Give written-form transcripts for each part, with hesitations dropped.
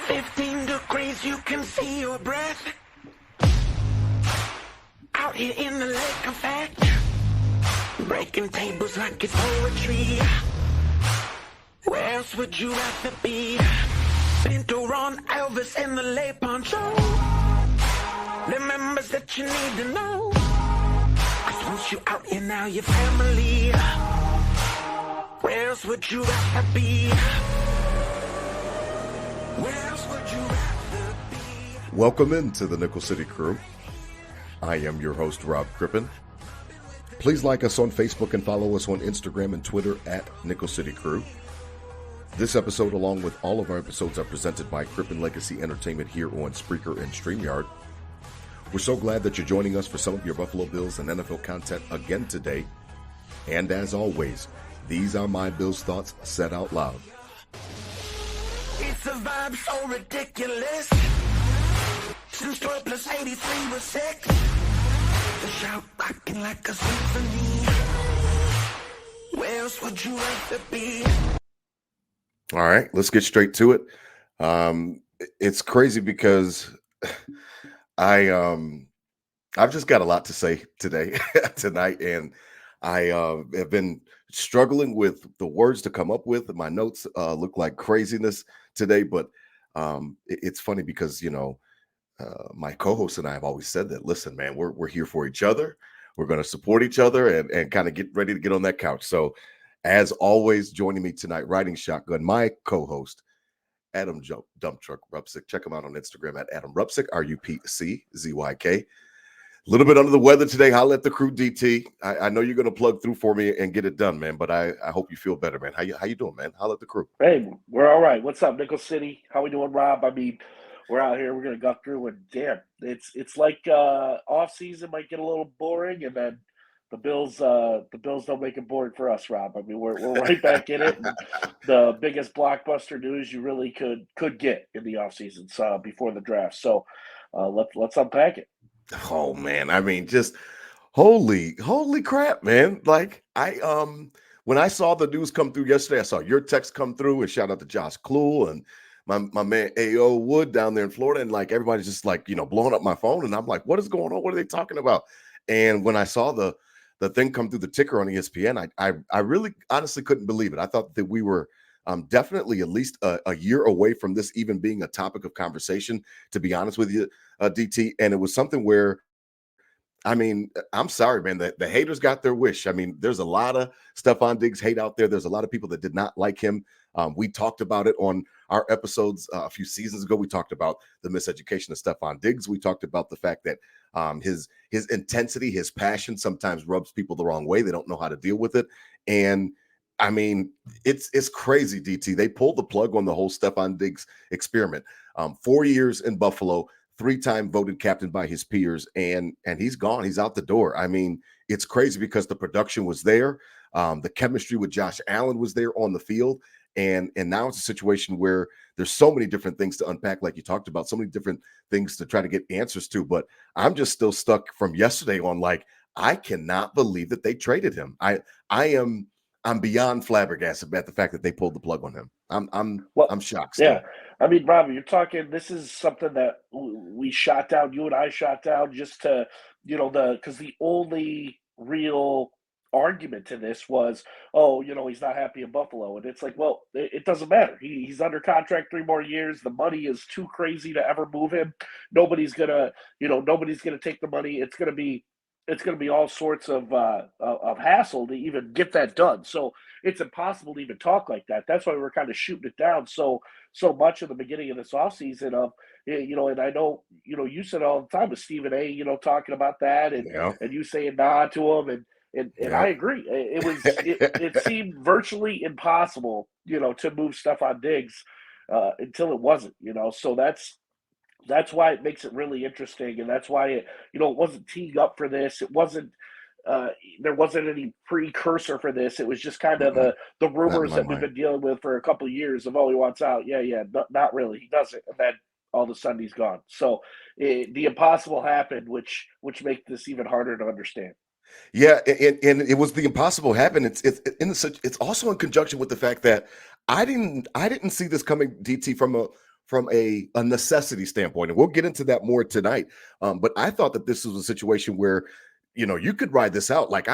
15 degrees, you can see your breath. Out here in the lake of fact, breaking tables like it's poetry. Where else would you rather be? Pinto, Ron, Elvis, and the Le Poncho. The members that you need to know. 'Cause once you out here, now you're family. Where else would you rather be? Where else would you rather be? Welcome into the Nickel City Crew. I am your host, Rob Crippen. Please like us on Facebook and follow us on Instagram and Twitter at Nickel City Crew. This episode, along with all of our episodes, are presented by Crippen Legacy Entertainment here on Spreaker and StreamYard. We're so glad that you're joining us for some of your Buffalo Bills and NFL content again today. And as always, these are my Bills thoughts said out loud. It's a vibe so ridiculous. Since 12 plus 83 was 6. The shout rocking like a symphony. Where else would you rather be? All right, let's get straight to it. It's crazy because I've just got a lot to say tonight, and I have been struggling with the words to come up with. My notes look like craziness today, but it's funny because my co-host and I have always said that. Listen, man, we're here for each other. We're going to support each other and kind of get ready to get on that couch. So, as always, joining me tonight, riding shotgun, my co-host, Adam Dump Truck Rupsick. Check him out on Instagram at Adam Rupsick, RUPCZYK. A little bit under the weather today. Holla at the crew, DT. I know you're going to plug through for me and get it done, man, but I hope you feel better, man. How you doing, man? Holla at the crew. Hey, we're all right. What's up, Nickel City? How we doing, Rob? I mean, we're out here. We're going to go through, and damn, it's like off season might get a little boring, and then the Bills don't make it boring for us, Rob. I mean, we're right back in it. And the biggest blockbuster news you really could get in the off season, so before the draft. So let's unpack it. Oh man, I mean, just holy crap, man! Like when I saw the news come through yesterday, I saw your text come through, and shout out to Josh Kluhl and my man A.O. Wood down there in Florida, and like everybody's just like blowing up my phone, and I'm like, what is going on? What are they talking about? And when I saw the thing come through the ticker on ESPN, I really honestly couldn't believe it. I thought that we were definitely at least a year away from this even being a topic of conversation, to be honest with you, DT. And it was something where, I mean, I'm sorry, man, the haters got their wish. I mean, there's a lot of Stefon Diggs hate out there. There's a lot of people that did not like him. We talked about it on our episodes a few seasons ago. We talked about the miseducation of Stefon Diggs. We talked about the fact that his intensity, his passion sometimes rubs people the wrong way. They don't know how to deal with it. And I mean, it's crazy, DT. They pulled the plug on the whole Stefon Diggs experiment. 4 years in Buffalo, 3-time voted captain by his peers, and he's gone. He's out the door. I mean, it's crazy because the production was there. The chemistry with Josh Allen was there on the field. And now it's a situation where there's so many different things to unpack, like you talked about, so many different things to try to get answers to. But I'm just still stuck from yesterday on, like, I cannot believe that they traded him. I'm beyond flabbergasted at the fact that they pulled the plug on him. I'm shocked still. Yeah, I mean, Robbie, you're talking. This is something that we shot down. You and I shot down just to because the only real argument to this was, he's not happy in Buffalo, and it's like, well, it doesn't matter. He's under contract 3 more years. The money is too crazy to ever move him. Nobody's gonna take the money. It's gonna be all sorts of hassle to even get that done. So it's impossible to even talk like that. That's why we're kind of shooting it down so much in the beginning of this offseason of, and I know, you said all the time with Stephen A, talking about that and you saying nah to him. And I agree. It seemed virtually impossible, to move Stefon Diggs until it wasn't, So that's why it makes it really interesting, and that's why it wasn't teeing up for this. It wasn't. There wasn't any precursor for this. It was just kind of the rumors that we've been dealing with for a couple of years of, he wants out. Yeah, not really. He doesn't, and then all of a sudden he's gone. So the impossible happened, which makes this even harder to understand. Yeah, and it was the impossible happen. It's also in conjunction with the fact that I didn't see this coming, DT, from from a necessity standpoint. And we'll get into that more tonight. But I thought that this was a situation where, you could ride this out. Like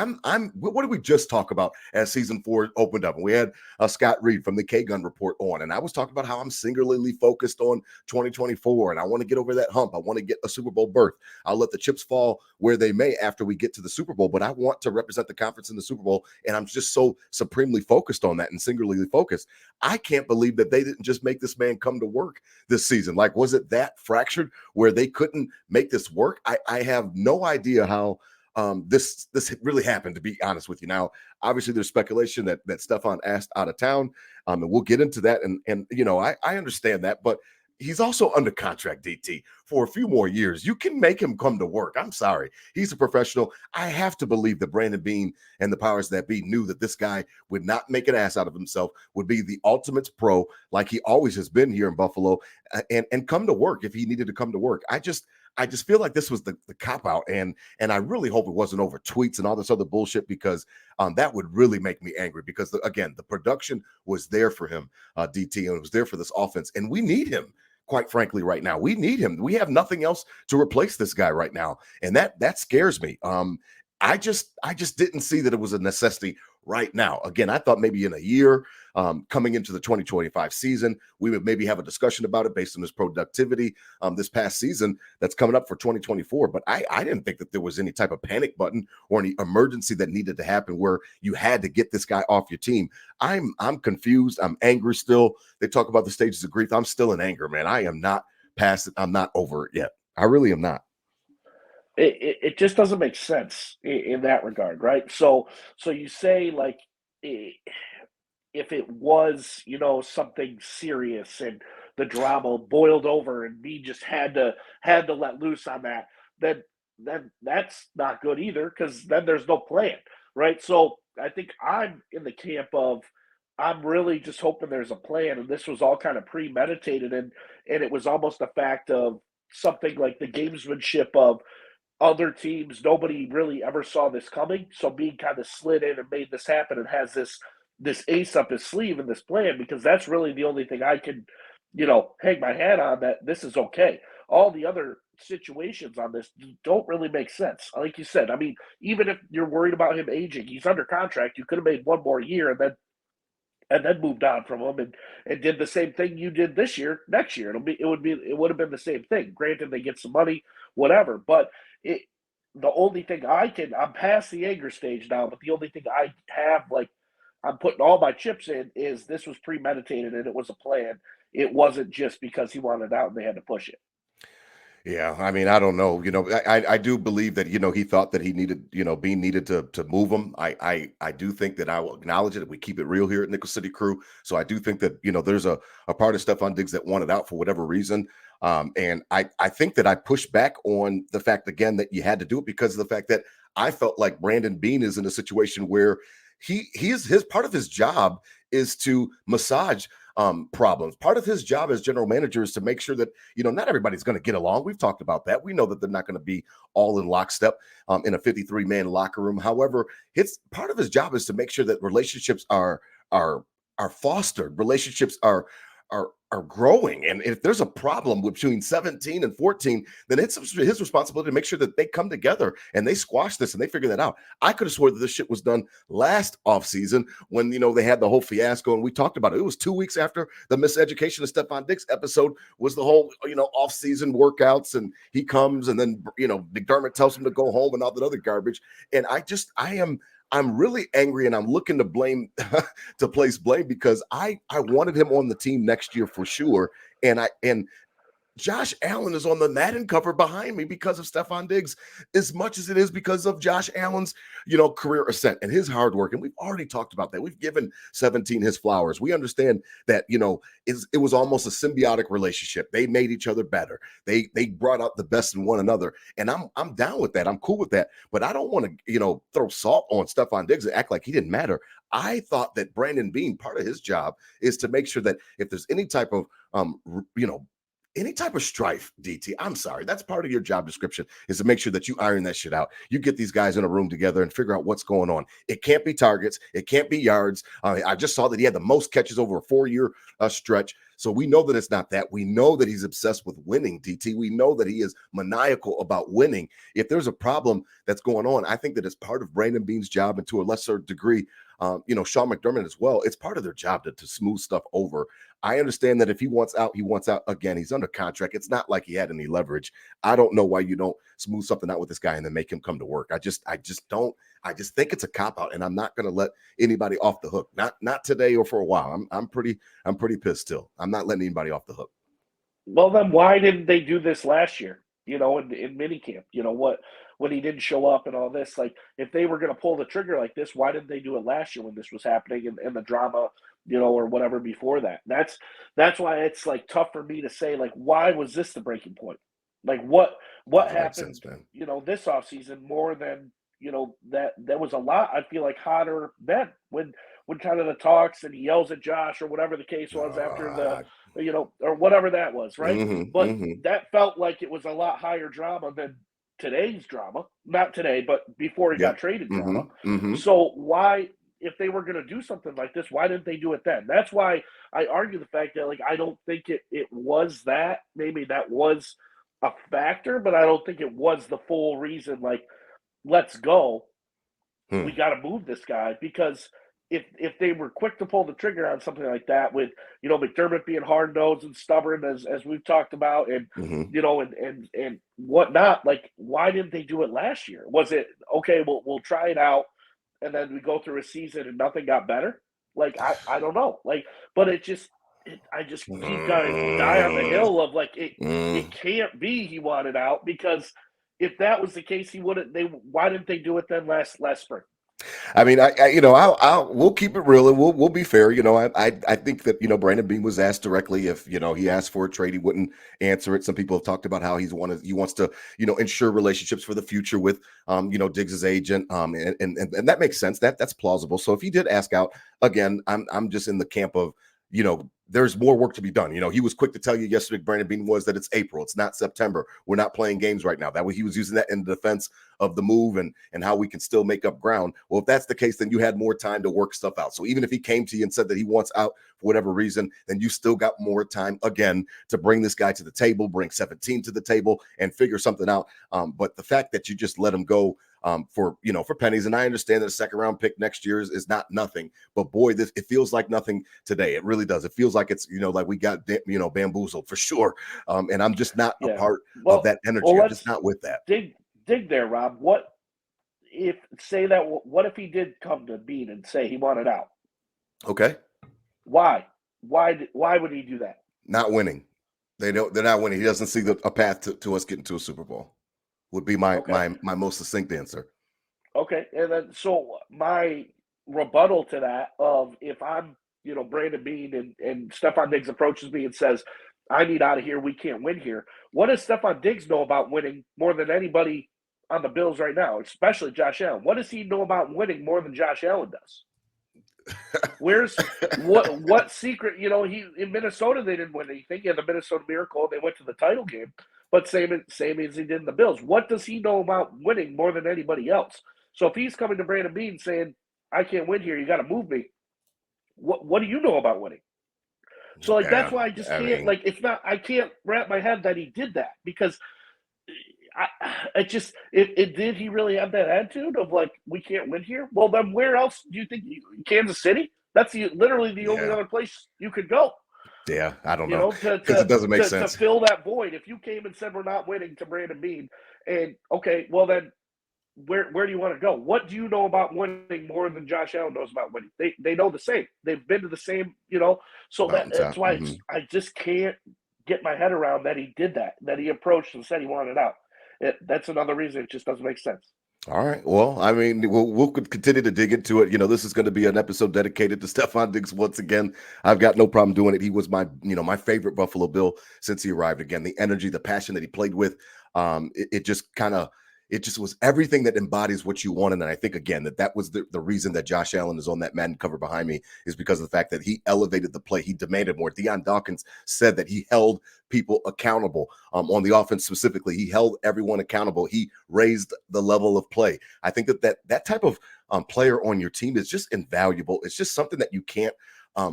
what did we just talk about as season 4 opened up? And we had Scott Reed from the K-Gun Report on, and I was talking about how I'm singularly focused on 2024, and I want to get over that hump. I want to get a Super Bowl berth. I'll let the chips fall where they may after we get to the Super Bowl, but I want to represent the conference in the Super Bowl, and I'm just so supremely focused on that and singularly focused. I can't believe that they didn't just make this man come to work this season. Like, was it that fractured where they couldn't make this work? I have no idea how this really happened, to be honest with you. Now, obviously, there's speculation that Stefon asked out of town, and we'll get into that. And I understand that, but he's also under contract, DT, for a few more years. You can make him come to work. I'm sorry. He's a professional. I have to believe that Brandon Beane and the powers that be knew that this guy would not make an ass out of himself, would be the ultimate pro like he always has been here in Buffalo, and come to work if he needed to come to work. I just feel like this was the cop-out, and I really hope it wasn't over tweets and all this other bullshit, because that would really make me angry, because, again, the production was there for him, DT, and it was there for this offense, and we need him. Quite frankly, right now, we need him. We have nothing else to replace this guy right now, and that scares me. I just didn't see that it was a necessity right now. Again, I thought maybe in a year, coming into the 2025 season, we would maybe have a discussion about it based on his productivity this past season that's coming up for 2024. But I didn't think that there was any type of panic button or any emergency that needed to happen where you had to get this guy off your team. I'm confused. I'm angry still. They talk about the stages of grief. I'm still in anger, man. I am not past it. I'm not over it yet. I really am not. It just doesn't make sense in that regard, right? So you say, like, if it was, something serious and the drama boiled over and me just had to let loose on that, then that's not good either, because then there's no plan, right? So I think I'm in the camp of, I'm really just hoping there's a plan, and this was all kind of premeditated, and it was almost a fact of something like the gamesmanship of other teams. Nobody really ever saw this coming, so Beane kind of slid in and made this happen and has this ace up his sleeve in this plan, because that's really the only thing I can, hang my hat on, that this is okay. All the other situations on this don't really make sense. Like you said, I mean, even if you're worried about him aging, he's under contract. You could have made one more year and then moved on from him and did the same thing you did this year, next year. It would have been the same thing. Granted, they get some money, whatever, but the only thing I'm past the anger stage now, but the only thing I have, like, I'm putting all my chips in, is this was premeditated and it was a plan. It wasn't just because he wanted out and they had to push it. Yeah, I mean, I don't know. I do believe that, he thought that he needed, Beane needed to move him. I do think that I will acknowledge it. We keep it real here at Nickel City Crew. So I do think that, there's a part of Stefon Diggs that wanted out for whatever reason. And I think that I pushed back on the fact, again, that you had to do it because of the fact that I felt like Brandon Beane is in a situation where his part of his job is to massage problems. Part of his job as general manager is to make sure that, not everybody's going to get along. We've talked about that. We know that they're not going to be all in lockstep in a 53-man locker room. However, it's part of his job is to make sure that relationships are fostered. Relationships are growing. And if there's a problem between 17 and 14, then it's his responsibility to make sure that they come together and they squash this and they figure that out. I could have swore that this shit was done last offseason when, they had the whole fiasco and we talked about it. It was 2 weeks after the Miseducation of Stefon Diggs episode was the whole, off-season workouts, and he comes and then, McDermott tells him to go home and all that other garbage. And I'm really angry, and I'm looking to place blame because I wanted him on the team next year for sure. And Josh Allen is on the Madden cover behind me because of Stefon Diggs, as much as it is because of Josh Allen's, career ascent and his hard work. And we've already talked about that. We've given 17 his flowers. We understand that, it was almost a symbiotic relationship. They made each other better. They brought out the best in one another. And I'm down with that. I'm cool with that. But I don't want to, throw salt on Stefon Diggs and act like he didn't matter. I thought that Brandon Beane, part of his job is to make sure that if there's any type of, any type of strife, DT, I'm sorry, that's part of your job description, is to make sure that you iron that shit out. You get these guys in a room together and figure out what's going on. It can't be targets. It can't be yards. I just saw that he had the most catches over a 4-year stretch. So we know that it's not that. We know that he's obsessed with winning, DT. We know that he is maniacal about winning. If there's a problem that's going on, I think that it's part of Brandon Beane's job, and to a lesser degree, Sean McDermott as well. It's part of their job to smooth stuff over. I understand that if he wants out, he wants out. Again, he's under contract. It's not like he had any leverage. I don't know why you don't smooth something out with this guy and then make him come to work. I just don't. I just think it's a cop out, and I'm not going to let anybody off the hook. Not today or for a while. I'm pretty pissed still. I'm not letting anybody off the hook. Well, then why didn't they do this last year? In minicamp, when he didn't show up and all this. Like, if they were going to pull the trigger like this, why didn't they do it last year when this was happening and the drama, or whatever before that? That's why it's like tough for me to say, like, why was this the breaking point? Like, what happened, this offseason more than, that was a lot. I feel like hotter then when kind of the talks and he yells at Josh or whatever the case was after the, or whatever that was, right? But that felt like it was a lot higher drama than today's drama. Not today, but before he got traded drama. So why, if they were going to do something like this, why didn't they do it then? That's why I argue the fact that, like, I don't think it was that. Maybe that was a factor, but I don't think it was the full reason, like, let's go. We got to move this guy, because if they were quick to pull the trigger on something like that, with McDermott being hard nosed and stubborn as we've talked about, and and whatnot, like, why didn't they do it last year? Was it okay? We'll try it out, and then we go through a season and nothing got better? Like, I don't know. Like, but I just keep die on the hill of, like, it can't be he wanted out, because if that was the case, why didn't they do it then last spring? I mean, we'll keep it real, and we'll be fair. I think that, Brandon Beane was asked directly if, he asked for a trade, he wouldn't answer it. Some people have talked about how he wants to, ensure relationships for the future with, Diggs's agent. And that makes sense. That's plausible. So if he did ask out, again, I'm just in the camp of, there's more work to be done. He was quick to tell you yesterday, Brandon Beane was, that it's April. It's not September. We're not playing games right now. That way he was using that in defense of the move and how we can still make up ground. Well, if that's the case, then you had more time to work stuff out. So even if he came to you and said that he wants out for whatever reason, then you still got more time, again, to bring this guy to the table, bring 17 to the table, and figure something out. But the fact that you just let him go for pennies, and I understand that a second round pick next year is not nothing, but boy, it feels like nothing today. It really does. It feels like it's like we got bamboozled for sure. And I'm just not a part of that energy. I'm just not with that. Dig there, Rob. What if he did come to Beane and say he wanted out? Okay. Why would he do that? Not winning. They're not winning. He doesn't see a path to us getting to a Super Bowl. Would be my most succinct answer. Okay, and then so my rebuttal to that, of if I'm Brandon Beane and Stefon Diggs approaches me and says, I need out of here, we can't win here. What does Stefon Diggs know about winning more than anybody on the Bills right now, especially Josh Allen? What does he know about winning more than Josh Allen does? Where's what secret? He in Minnesota, they didn't win anything. He had the Minnesota Miracle. They went to the title game, but same as he did in the Bills. What does he know about winning more than anybody else? So if he's coming to Brandon Beane saying, I can't win here, you got to move me, what do you know about winning? So, like, that's why I just can't, like, it's not, I can't wrap my head that he did that, because did he really have that attitude of, like, we can't win here? Well, then where else do you think? Kansas City? That's literally the only other place you could go. Yeah, I don't know. Because it doesn't make sense. To fill that void. If you came and said we're not winning to Brandon Beane, and okay, well then where do you want to go? What do you know about winning more than Josh Allen knows about winning? They know the same. They've been to the same, so that's why I just can't get my head around that he did that he approached and said he wanted out. That's another reason it just doesn't make sense. All right. Well, I mean, we'll continue to dig into it. This is going to be an episode dedicated to Stefon Diggs once again. I've got no problem doing it. He was my favorite Buffalo Bill since he arrived. Again, the energy, the passion that he played with, it just was everything that embodies what you wanted. And I think, again, that was the reason that Josh Allen is on that Madden cover behind me, is because of the fact that he elevated the play. He demanded more. Deion Dawkins said that he held people accountable on the offense specifically. He held everyone accountable. He raised the level of play. I think that type of player on your team is just invaluable. It's just something that you can't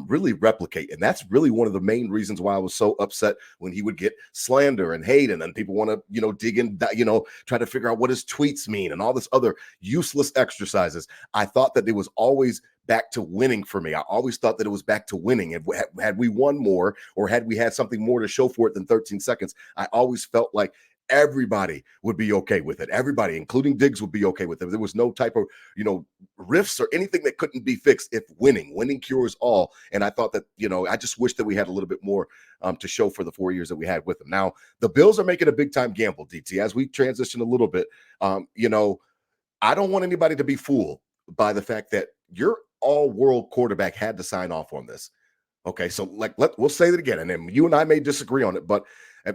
really replicate. And that's really one of the main reasons why I was so upset when he would get slander and hate, and then people want to, dig in, try to figure out what his tweets mean and all this other useless exercises. I thought that it was always back to winning for me. I always thought that it was back to winning. And had we won more, or had we had something more to show for it than 13 seconds, I always felt like everybody would be okay with it. Everybody, including Diggs, would be okay with it. There was no type of, rifts or anything that couldn't be fixed if winning cures all. And I thought that, I just wish that we had a little bit more to show for the 4 years that we had with them. Now, the Bills are making a big time gamble, DT, as we transition a little bit. I don't want anybody to be fooled by the fact that your all-world quarterback had to sign off on this. Okay, so we'll say that again, and then you and I may disagree on it, but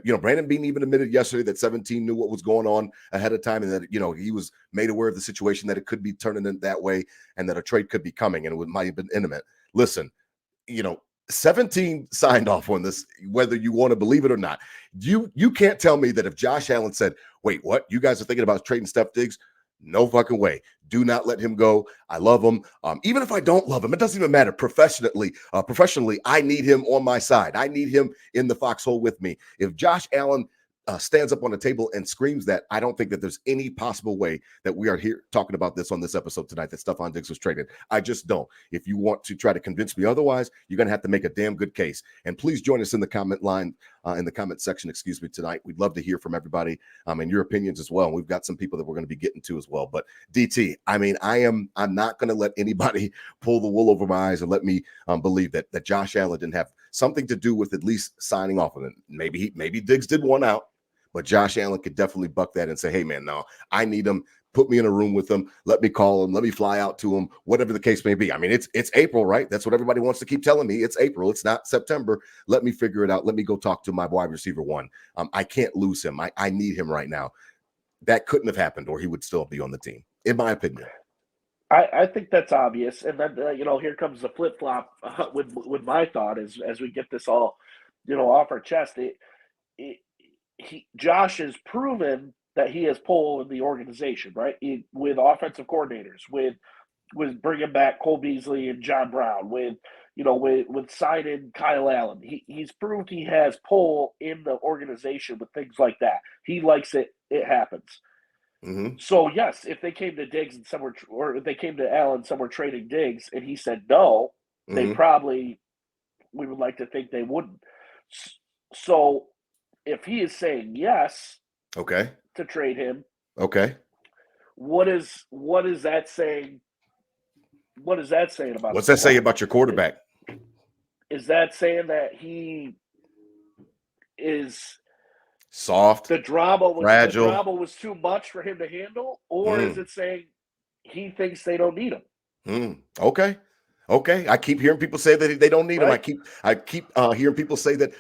Brandon Beane even admitted yesterday that 17 knew what was going on ahead of time, and that he was made aware of the situation, that it could be turning in that way, and that a trade could be coming, and it might have been imminent. Listen, 17 signed off on this, whether you want to believe it or not. You can't tell me that if Josh Allen said, "Wait, what? You guys are thinking about trading Steph Diggs?" No fucking way. Do not let him go. I love him. Even if I don't love him, it doesn't even matter. Professionally, I need him on my side. I need him in the foxhole with me. If Josh Allen stands up on the table and screams that, I don't think that there's any possible way that we are here talking about this on this episode tonight, that Stefon Diggs was traded. I just don't. If you want to try to convince me otherwise, you're going to have to make a damn good case. And please join us in the comment line, in the comment section, tonight. We'd love to hear from everybody and your opinions as well. And we've got some people that we're going to be getting to as well. But DT, I'm not going to let anybody pull the wool over my eyes and let me believe that Josh Allen didn't have something to do with at least signing off on it. Maybe Diggs did one out. But Josh Allen could definitely buck that and say, "Hey, man, no, I need him. Put me in a room with him. Let me call him. Let me fly out to him," whatever the case may be. It's April, right? That's what everybody wants to keep telling me. It's April. It's not September. Let me figure it out. Let me go talk to my wide receiver one. I can't lose him. I need him right now. That couldn't have happened, or he would still be on the team, in my opinion. I think that's obvious. And then, here comes the flip-flop with my thought as we get this all, off our chest. Josh has proven that he has pull in the organization, right? With offensive coordinators, with bringing back Cole Beasley and John Brown, with signing Kyle Allen. He's proved he has pull in the organization with things like that. He likes it. It happens. Mm-hmm. So yes, if they came to Diggs and or if they came to Allen, somewhere trading Diggs, and he said no, Mm-hmm. we would like to think they wouldn't. So if he is saying yes, okay, to trade him, okay, what is that saying? What is that saying about? What's that say about your quarterback? Is that saying that he is soft, fragile? The drama was too much for him to handle, or is it saying he thinks they don't need him? Okay. I keep hearing people say that they don't need him. I keep hearing people say that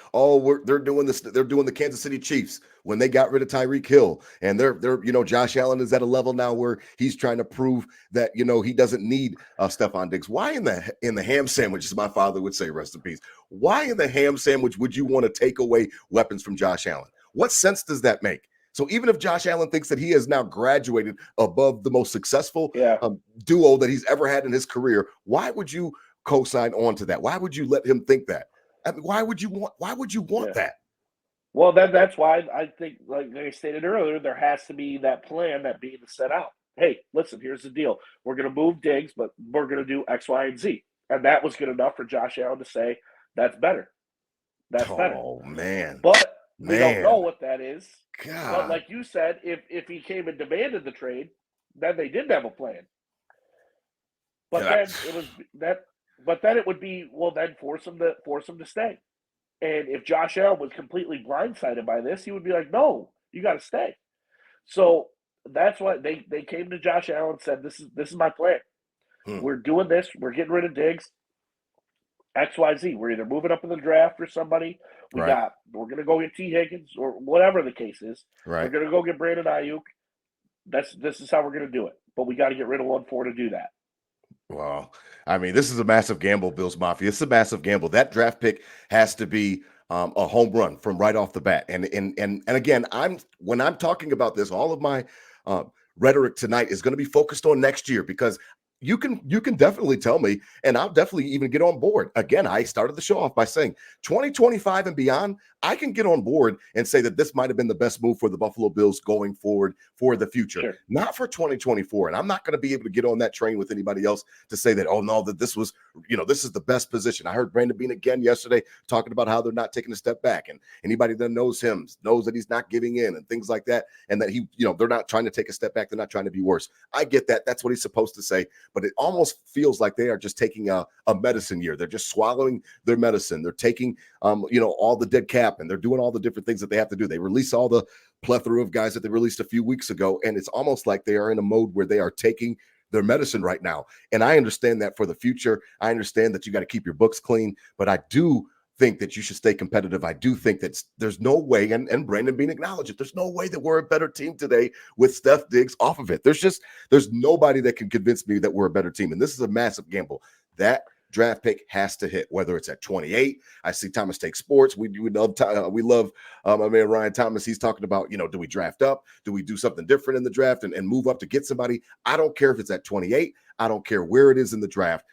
they're doing this. They're doing the Kansas City Chiefs when they got rid of Tyreek Hill, and they're Josh Allen is at a level now where he's trying to prove that he doesn't need Stefon Diggs. Why in the ham sandwich, as my father would say, rest in peace? Why in the ham sandwich would you want to take away weapons from Josh Allen? What sense does that make? So even if Josh Allen thinks that he has now graduated above the most successful duo that he's ever had in his career, why would you co-sign on to that? Why would you let him think that? Why would you want that? Well, that's why I think, like I stated earlier, there has to be that plan that being set out. Hey, listen, here's the deal. We're going to move Diggs, but we're going to do X, Y, and Z. And that was good enough for Josh Allen to say, that's better. That's better. Oh, man. But we don't know what that is. God. But like you said, if he came and demanded the trade, then they didn't have a plan. But then it would be, well, then force him to stay. And if Josh Allen was completely blindsided by this, he would be like, "No, you got to stay." So that's why they came to Josh Allen and said, "This is my plan. We're doing this. We're getting rid of Diggs. X, Y, Z. We're either moving up in the draft for somebody. We're going to go get T. Higgins or whatever the case is. Right. We're going to go get Brandon Ayuk. This is how we're going to do it. But we got to get rid of 1-4 to do that." Wow. This is a massive gamble, Bills Mafia. It's a massive gamble. That draft pick has to be a home run from right off the bat. And again, when I'm talking about this, all of my rhetoric tonight is going to be focused on next year, because you can definitely tell me, and I'll definitely even get on board. Again, I started the show off by saying 2025 and beyond, I can get on board and say that this might have been the best move for the Buffalo Bills going forward for the future, Sure. not for 2024. And I'm not going to be able to get on that train with anybody else to say that, oh no, that this was, this is the best position. I heard Brandon Beane again yesterday talking about how they're not taking a step back, and anybody that knows him knows that he's not giving in and things like that, and that he, they're not trying to take a step back. They're not trying to be worse. I get that. That's what he's supposed to say. But it almost feels like they are just taking a medicine year. They're just swallowing their medicine. They're taking, all the dead cap, and they're doing all the different things that they have to do. They release all the plethora of guys that they released a few weeks ago, and it's almost like they are in a mode where they are taking their medicine right now. And I understand that for the future. I understand that you got to keep your books clean, but I do think that you should stay competitive. I do think that there's no way, and Brandon Beane acknowledged it, there's no way that we're a better team today with Steph Diggs off of it. There's nobody that can convince me that we're a better team. And this is a massive gamble. That draft pick has to hit, whether it's at 28. I see Thomas Take Sports. We love my man Ryan Thomas. He's talking about, do we draft up? Do we do something different in the draft and move up to get somebody? I don't care if it's at 28. I don't care where it is in the draft.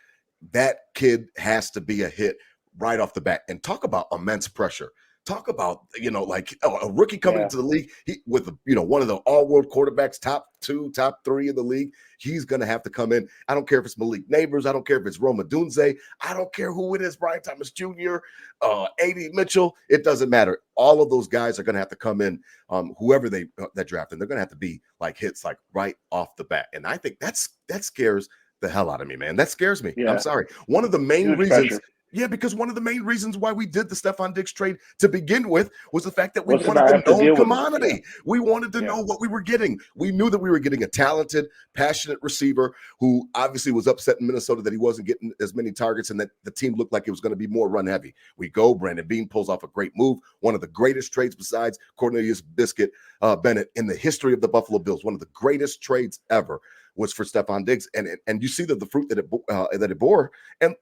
That kid has to be a hit right off the bat. And talk about immense pressure. Talk about, a rookie coming into the league with, one of the all-world quarterbacks, top 2, top 3 in the league. He's going to have to come in. I don't care if it's Malik Neighbors. I don't care if it's Roma Dunze. I don't care who it is, Brian Thomas Jr., A.D. Mitchell. It doesn't matter. All of those guys are going to have to come in, whoever they draft, and they're going to have to be like hits, like right off the bat. And I think that scares the hell out of me, man. That scares me. Yeah. I'm sorry. One of the main reasons. Pressure. Yeah, because one of the main reasons why we did the Stefon Diggs trade to begin with was the fact that we wanted the known commodity. Yeah. We wanted to know what we were getting. We knew that we were getting a talented, passionate receiver who obviously was upset in Minnesota that he wasn't getting as many targets and that the team looked like it was going to be more run heavy. We go, Brandon Beane pulls off a great move, one of the greatest trades besides Cornelius Biscuit Bennett in the history of the Buffalo Bills. One of the greatest trades ever was for Stefon Diggs, and you see the fruit that it bore, and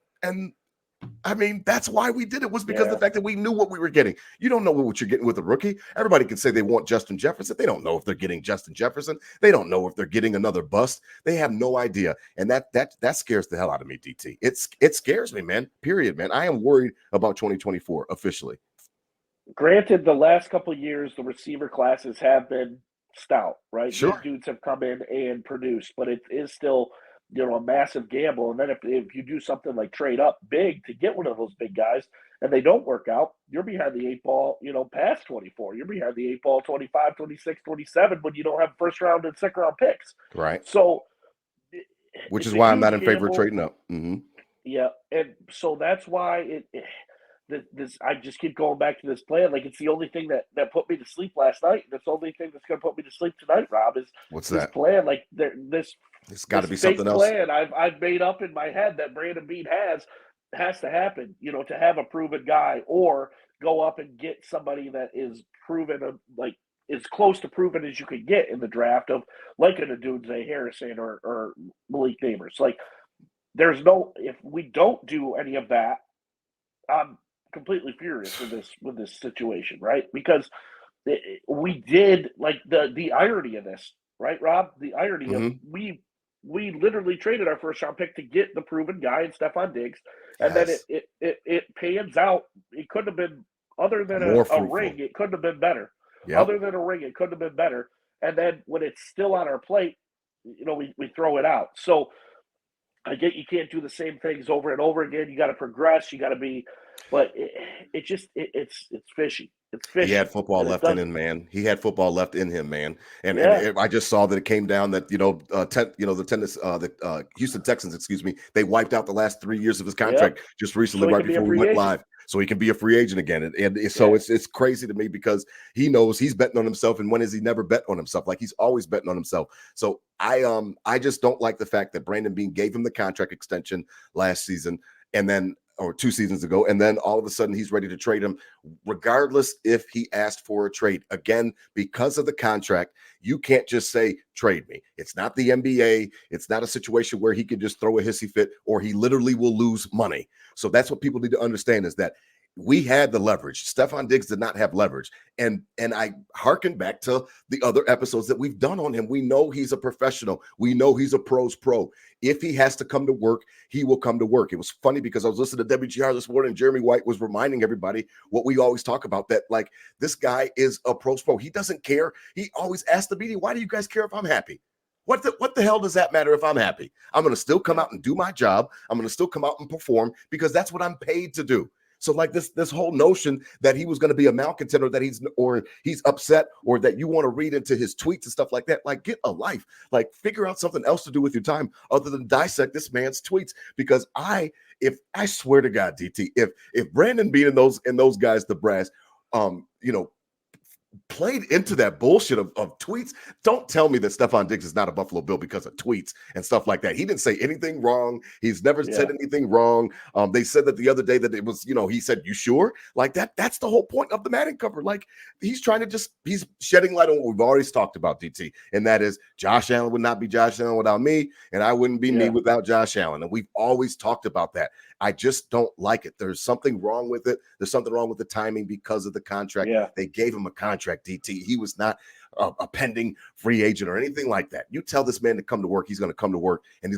I mean, that's why we did it, was because of the fact that we knew what we were getting. You don't know what you're getting with a rookie. Everybody can say they want Justin Jefferson. They don't know if they're getting Justin Jefferson. They don't know if they're getting another bust. They have no idea. And that scares the hell out of me, DT. It scares me, man. Period, man. I am worried about 2024 officially. Granted, the last couple of years, the receiver classes have been stout, right? Sure. These dudes have come in and produced, but it is still a massive gamble. And then if you do something like trade up big to get one of those big guys and they don't work out, you're behind the 8 ball, past 24. You're behind the 8 ball 25, 26, 27 when you don't have first round and second round picks. Right. So, which is why I'm not in favor of trading up. Mm-hmm. Yeah. And so that's why I just keep going back to this plan. Like, it's the only thing that put me to sleep last night. And it's the only thing that's going to put me to sleep tonight, Rob, is what's this that plan. Like, it's got to be something else. Plan I've made up in my head that Brandon Beane has to happen, to have a proven guy, or go up and get somebody that is proven, like as close to proven as you could get in the draft, of like an Adunze Harrison or Malik Neighbors. Like, if we don't do any of that, I'm completely furious with this situation, right? Because we did, like, the irony of this, right, Rob? The irony of we literally traded our first round pick to get the proven guy in Stefon Diggs, and then it pans out. It couldn't have been, other than a ring, it couldn't have been better. Yep. Other than a ring, it couldn't have been better. And then when it's still on our plate, we throw it out. So I get you can't do the same things over and over again. You got to progress. You got to be, but it's fishy. It's fishy. He had football left in him, man. He had football left in him, man. And I just saw that it came down that the Houston Texans, excuse me, they wiped out the last 3 years of his contract just recently, right before we went live. So he can be a free agent again. And so it's crazy to me, because he knows he's betting on himself. And when has he never bet on himself? Like, he's always betting on himself. So I just don't like the fact that Brandon Beane gave him the contract extension last season, or 2 seasons ago, and then all of a sudden he's ready to trade him, regardless if he asked for a trade. Again, because of the contract, you can't just say, trade me. It's not the NBA. It's not a situation where he can just throw a hissy fit, or he literally will lose money. So that's what people need to understand, is that we had the leverage. Stefon Diggs did not have leverage. And I hearken back to the other episodes that we've done on him. We know he's a professional. We know he's a pro's pro. If he has to come to work, he will come to work. It was funny because I was listening to WGR this morning and Jeremy White was reminding everybody what we always talk about, that like this guy is a pro's pro. He doesn't care. He always asks the media, why do you guys care if I'm happy? What the hell does that matter if I'm happy? I'm going to still come out and do my job. I'm going to still come out and perform because that's what I'm paid to do. So like this whole notion that he was going to be a malcontent, or that he's upset, or that you want to read into his tweets and stuff like that, like get a life, like figure out something else to do with your time other than dissect this man's tweets. Because I swear to God, DT, if Brandon Beane and those guys, the brass, played into that bullshit of tweets. Don't tell me that Stefon Diggs is not a Buffalo Bill because of tweets and stuff like that. He didn't say anything wrong. He's never said anything wrong. They said that the other day that it was, he said, "You sure?" Like that's the whole point of the Madden cover. Like he's trying to he's shedding light on what we've already talked about, DT. And that is Josh Allen would not be Josh Allen without me, and I wouldn't be me without Josh Allen. And we've always talked about that. I just don't like it. There's something wrong with it. There's something wrong with the timing because of the contract. Yeah. They gave him a contract, DT. He was not a pending free agent or anything like that. You tell this man to come to work, he's going to come to work, and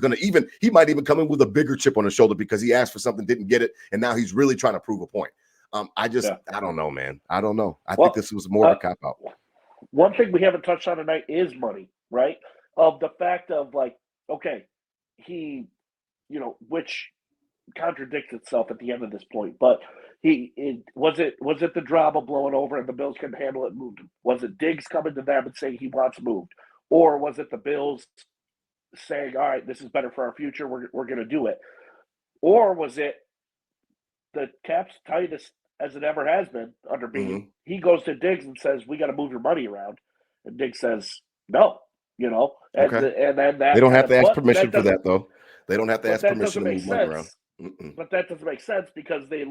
he might even come in with a bigger chip on his shoulder because he asked for something, didn't get it, and now he's really trying to prove a point. I don't know, man. I don't know. I think this was more of a cop-out. One thing we haven't touched on tonight is money, right? Of the fact of like, okay, he, which contradicts itself at the end of this point, but was it the drama blowing over and the Bills couldn't handle it, moved him? Was it Diggs coming to them and saying he wants moved, or was it the Bills saying, all right, this is better for our future, we're going to do it, or was it the cap's tightest as it ever has been under Beane? Mm-hmm. He goes to Diggs and says, we got to move your money around, and Diggs says no, and then that they don't have to ask permission for that though. They don't have to ask permission to move money around. But that doesn't make sense because they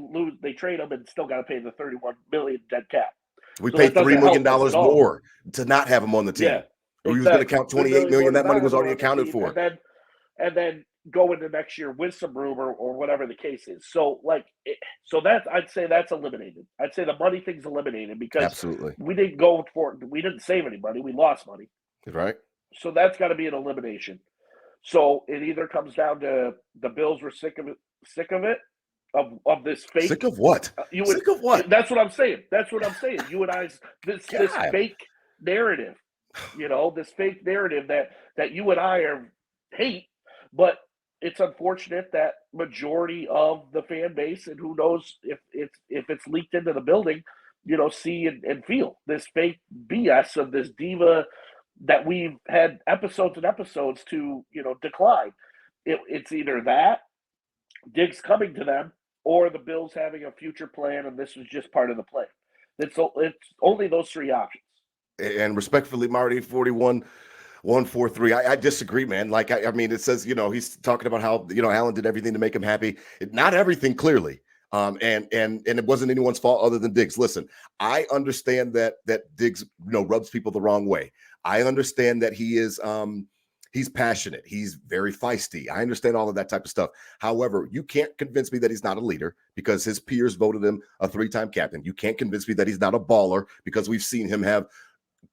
trade him and still got to pay the $31 million dead cap. We paid $3 million more to not have him on the team. Yeah, exactly. We was going to count $28 million. That money was already accounted for. And then go into next year with some room or whatever the case is. So that I'd say that's eliminated. I'd say the money thing's eliminated because absolutely we didn't go for it. We didn't save any money. We lost money. Right. So that's got to be an elimination. So it either comes down to the Bills were sick of it, of this fake. Sick of what? Sick of what? That's what I'm saying. You and I's this fake narrative, this fake narrative that you and I hate, but it's unfortunate that majority of the fan base, and who knows if it's leaked into the building, see and feel this fake BS of this diva that we've had episodes and episodes to, decline. It's either that, Diggs coming to them, or the Bills having a future plan, and this was just part of the plan. It's only those three options. And respectfully, Marty, 41-143. I disagree, man. Like, I mean, it says, he's talking about how, Allen did everything to make him happy. Not everything, clearly. And it wasn't anyone's fault other than Diggs. Listen, I understand that Diggs, rubs people the wrong way. I understand that he is he's passionate. He's very feisty. I understand all of that type of stuff. However, you can't convince me that he's not a leader because his peers voted him a 3-time captain. You can't convince me that he's not a baller because we've seen him have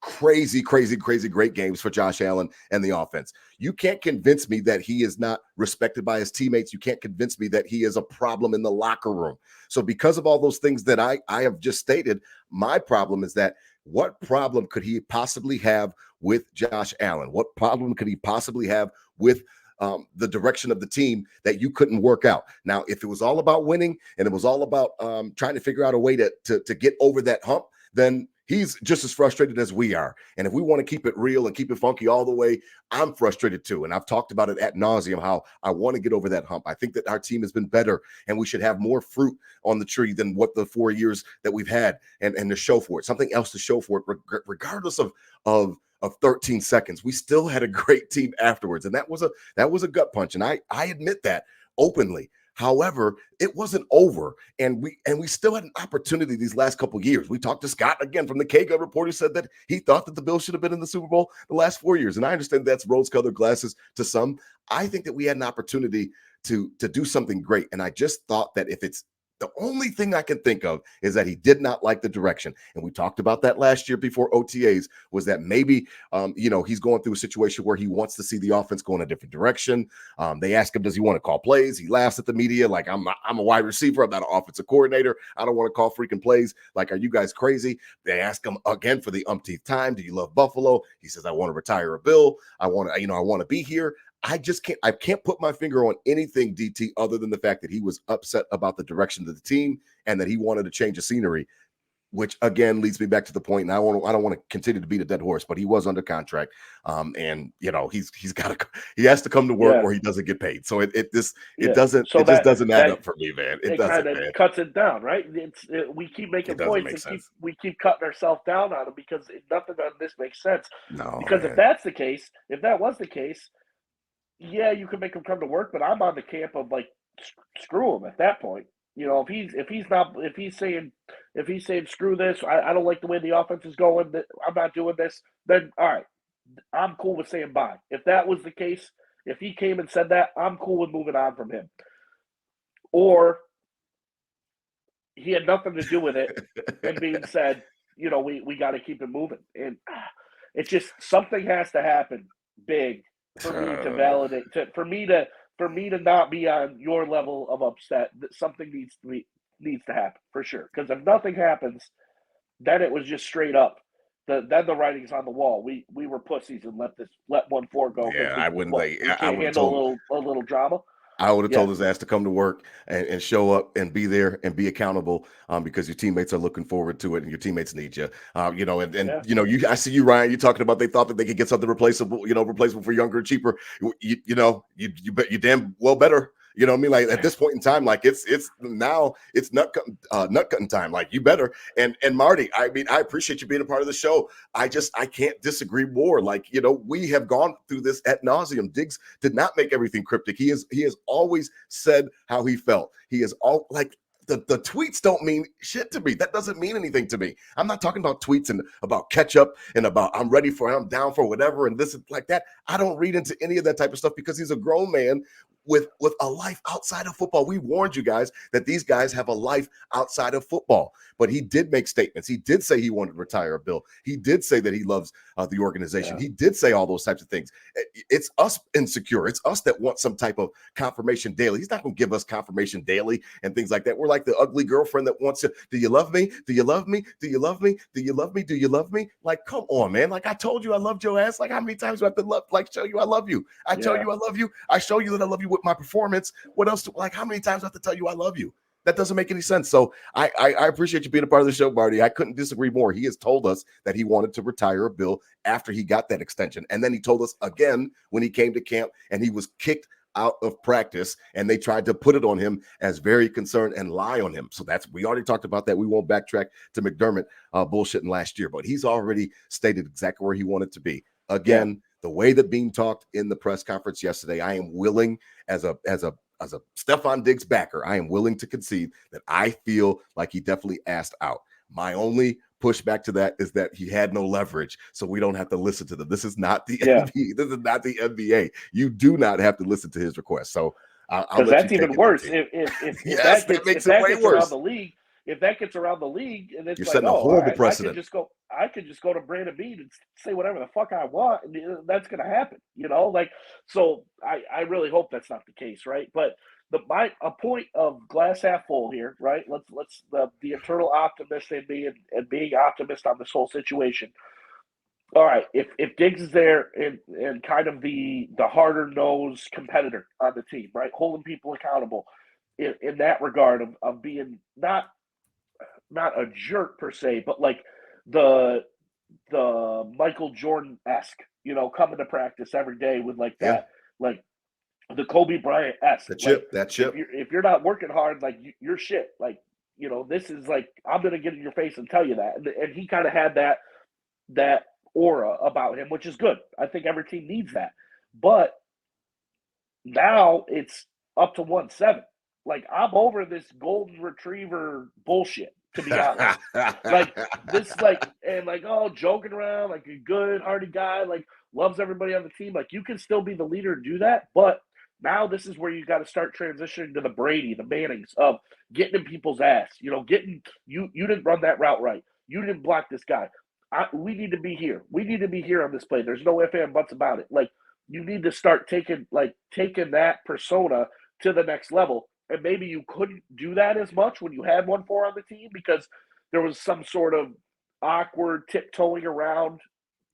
crazy great games for Josh Allen and the offense. You can't convince me that he is not respected by his teammates. You can't convince me that he is a problem in the locker room. So because of all those things that I have just stated, my problem is that what problem could he possibly have with Josh Allen? What problem could he possibly have with the direction of the team that you couldn't work out? Now, if it was all about winning and it was all about trying to figure out a way to get over that hump, then he's just as frustrated as we are. And if we want to keep it real and keep it funky all the way, I'm frustrated too. And I've talked about it ad nauseum, how I want to get over that hump. I think that our team has been better and we should have more fruit on the tree than what the 4 years that we've had and to show for it. Something else to show for it, regardless of 13 seconds. We still had a great team afterwards. And that was a gut punch. And I admit that openly. However, it wasn't over, and we still had an opportunity these last couple of years. We talked to Scott again from the K-Gut report, who said that he thought that the Bills should have been in the Super Bowl the last 4 years, and I understand that's rose-colored glasses to some. I think that we had an opportunity to do something great, and I just thought that if it's The only thing I can think of is that he did not like the direction. And we talked about that last year before OTAs, was that maybe, he's going through a situation where he wants to see the offense go in a different direction. They ask him, does he want to call plays? He laughs at the media like, I'm a wide receiver. I'm not an offensive coordinator. I don't want to call freaking plays. Like, are you guys crazy? They ask him again for the umpteenth time, do you love Buffalo? He says, I want to retire a bill. I want to be here. I can't put my finger on anything, DT, other than the fact that he was upset about the direction of the team and that he wanted to change the scenery, which again leads me back to the point. And I don't want to continue to beat a dead horse, but he was under contract. And he has to come to work or he doesn't get paid. So it just doesn't add up for me, man. It doesn't, kind of man. cuts it down, right? We keep making points and we keep cutting ourselves down on it because nothing on this makes sense. No, because man. if that was the case, yeah, you could make him come to work, but I'm on the camp of like screw him at that point. If he's saying screw this, I don't like the way the offense is going, I'm not doing this, then all right, I'm cool with saying bye. If that was the case, if he came and said that, I'm cool with moving on from him. Or he had nothing to do with it and being said, we got to keep it moving. And it's just something has to happen big for me to validate, for me to not be on your level of upset. That something needs to happen for sure. Because if nothing happens, then it was just straight up. Then the writing's on the wall. We were pussies and let 1-4 go. Yeah, I wouldn't. We can't handle a little drama. I would have told his ass to come to work and show up and be there and be accountable because your teammates are looking forward to it and your teammates need you. I see you, Ryan. You're talking about they thought that they could get something replaceable for younger and cheaper. You bet you damn well better. You know what I mean? Like at this point in time, like it's nut cutting time. Like you better. And Marty, I mean, I appreciate you being a part of the show. I can't disagree more. Like, we have gone through this ad nauseum. Diggs did not make everything cryptic. He has always said how he felt. He is all like, the tweets don't mean shit to me. That doesn't mean anything to me. I'm not talking about tweets and about ketchup and about I'm down for whatever and this and like that. I don't read into any of that type of stuff because he's a grown man with a life outside of football. We warned you guys that these guys have a life outside of football. But he did make statements. He did say he wanted to retire a bill. He did say that he loves the organization. Yeah. He did say all those types of things. It's us insecure. It's us that want some type of confirmation daily. He's not going to give us confirmation daily and things like that. We're like the ugly girlfriend that wants to, do you love me? Do you love me? Do you love me? Do you love me? Do you love me? Like, come on, man. Like I told you I loved your ass. Like how many times do I have to show you I love you? I tell you I love you. I show you that I love you with my performance. What else? How many times do I have to tell you I love you? That doesn't make any sense. So I appreciate you being a part of the show, Marty. I couldn't disagree more. He has told us that he wanted to retire a bill after he got that extension. And then he told us again when he came to camp and he was kicked out of practice and they tried to put it on him as very concerned and lie on him. So we already talked about that. We won't backtrack to McDermott bullshitting last year, but he's already stated exactly where he wanted to be. Again, the way that Beane talked in the press conference yesterday, I am willing as a Stefon Diggs backer, I am willing to concede that I feel like he definitely asked out. My only pushback to that is that he had no leverage, so we don't have to listen to them. This is not the NBA. This is not the NBA. You do not have to listen to his request. So because that's even worse. If that makes it way worse around the league. If that gets around the league, and it's you're like, setting a horrible precedent. I could just go to Brandon Beane and say whatever the fuck I want, and that's going to happen. So I really hope that's not the case, right? But a point of glass half full here, right? Let's the eternal optimist in me and being optimist on this whole situation. All right, if Diggs is there and kind of the harder nosed competitor on the team, right, holding people accountable in that regard of being not a jerk per se, but like the Michael Jordan-esque, coming to practice every day with like that, like the Kobe Bryant-esque. That chip. If you're not working hard, like you're shit. Like, this is like, I'm going to get in your face and tell you that. And he kind of had that aura about him, which is good. I think every team needs that. But now it's up to 1-7. Like, I'm over this golden retriever bullshit, to be honest. Joking around, like a good, hearty guy, like loves everybody on the team. Like, you can still be the leader and do that, but Now this is where you got to start transitioning to the Brady, the Mannings of getting in people's ass. Getting you didn't run that route right. You didn't block this guy. We need to be here. We need to be here on this play. There's no ifs and buts about it. Like, you need to start taking that persona to the next level. And maybe you couldn't do that as much when you had 1-4 on the team because there was some sort of awkward tiptoeing around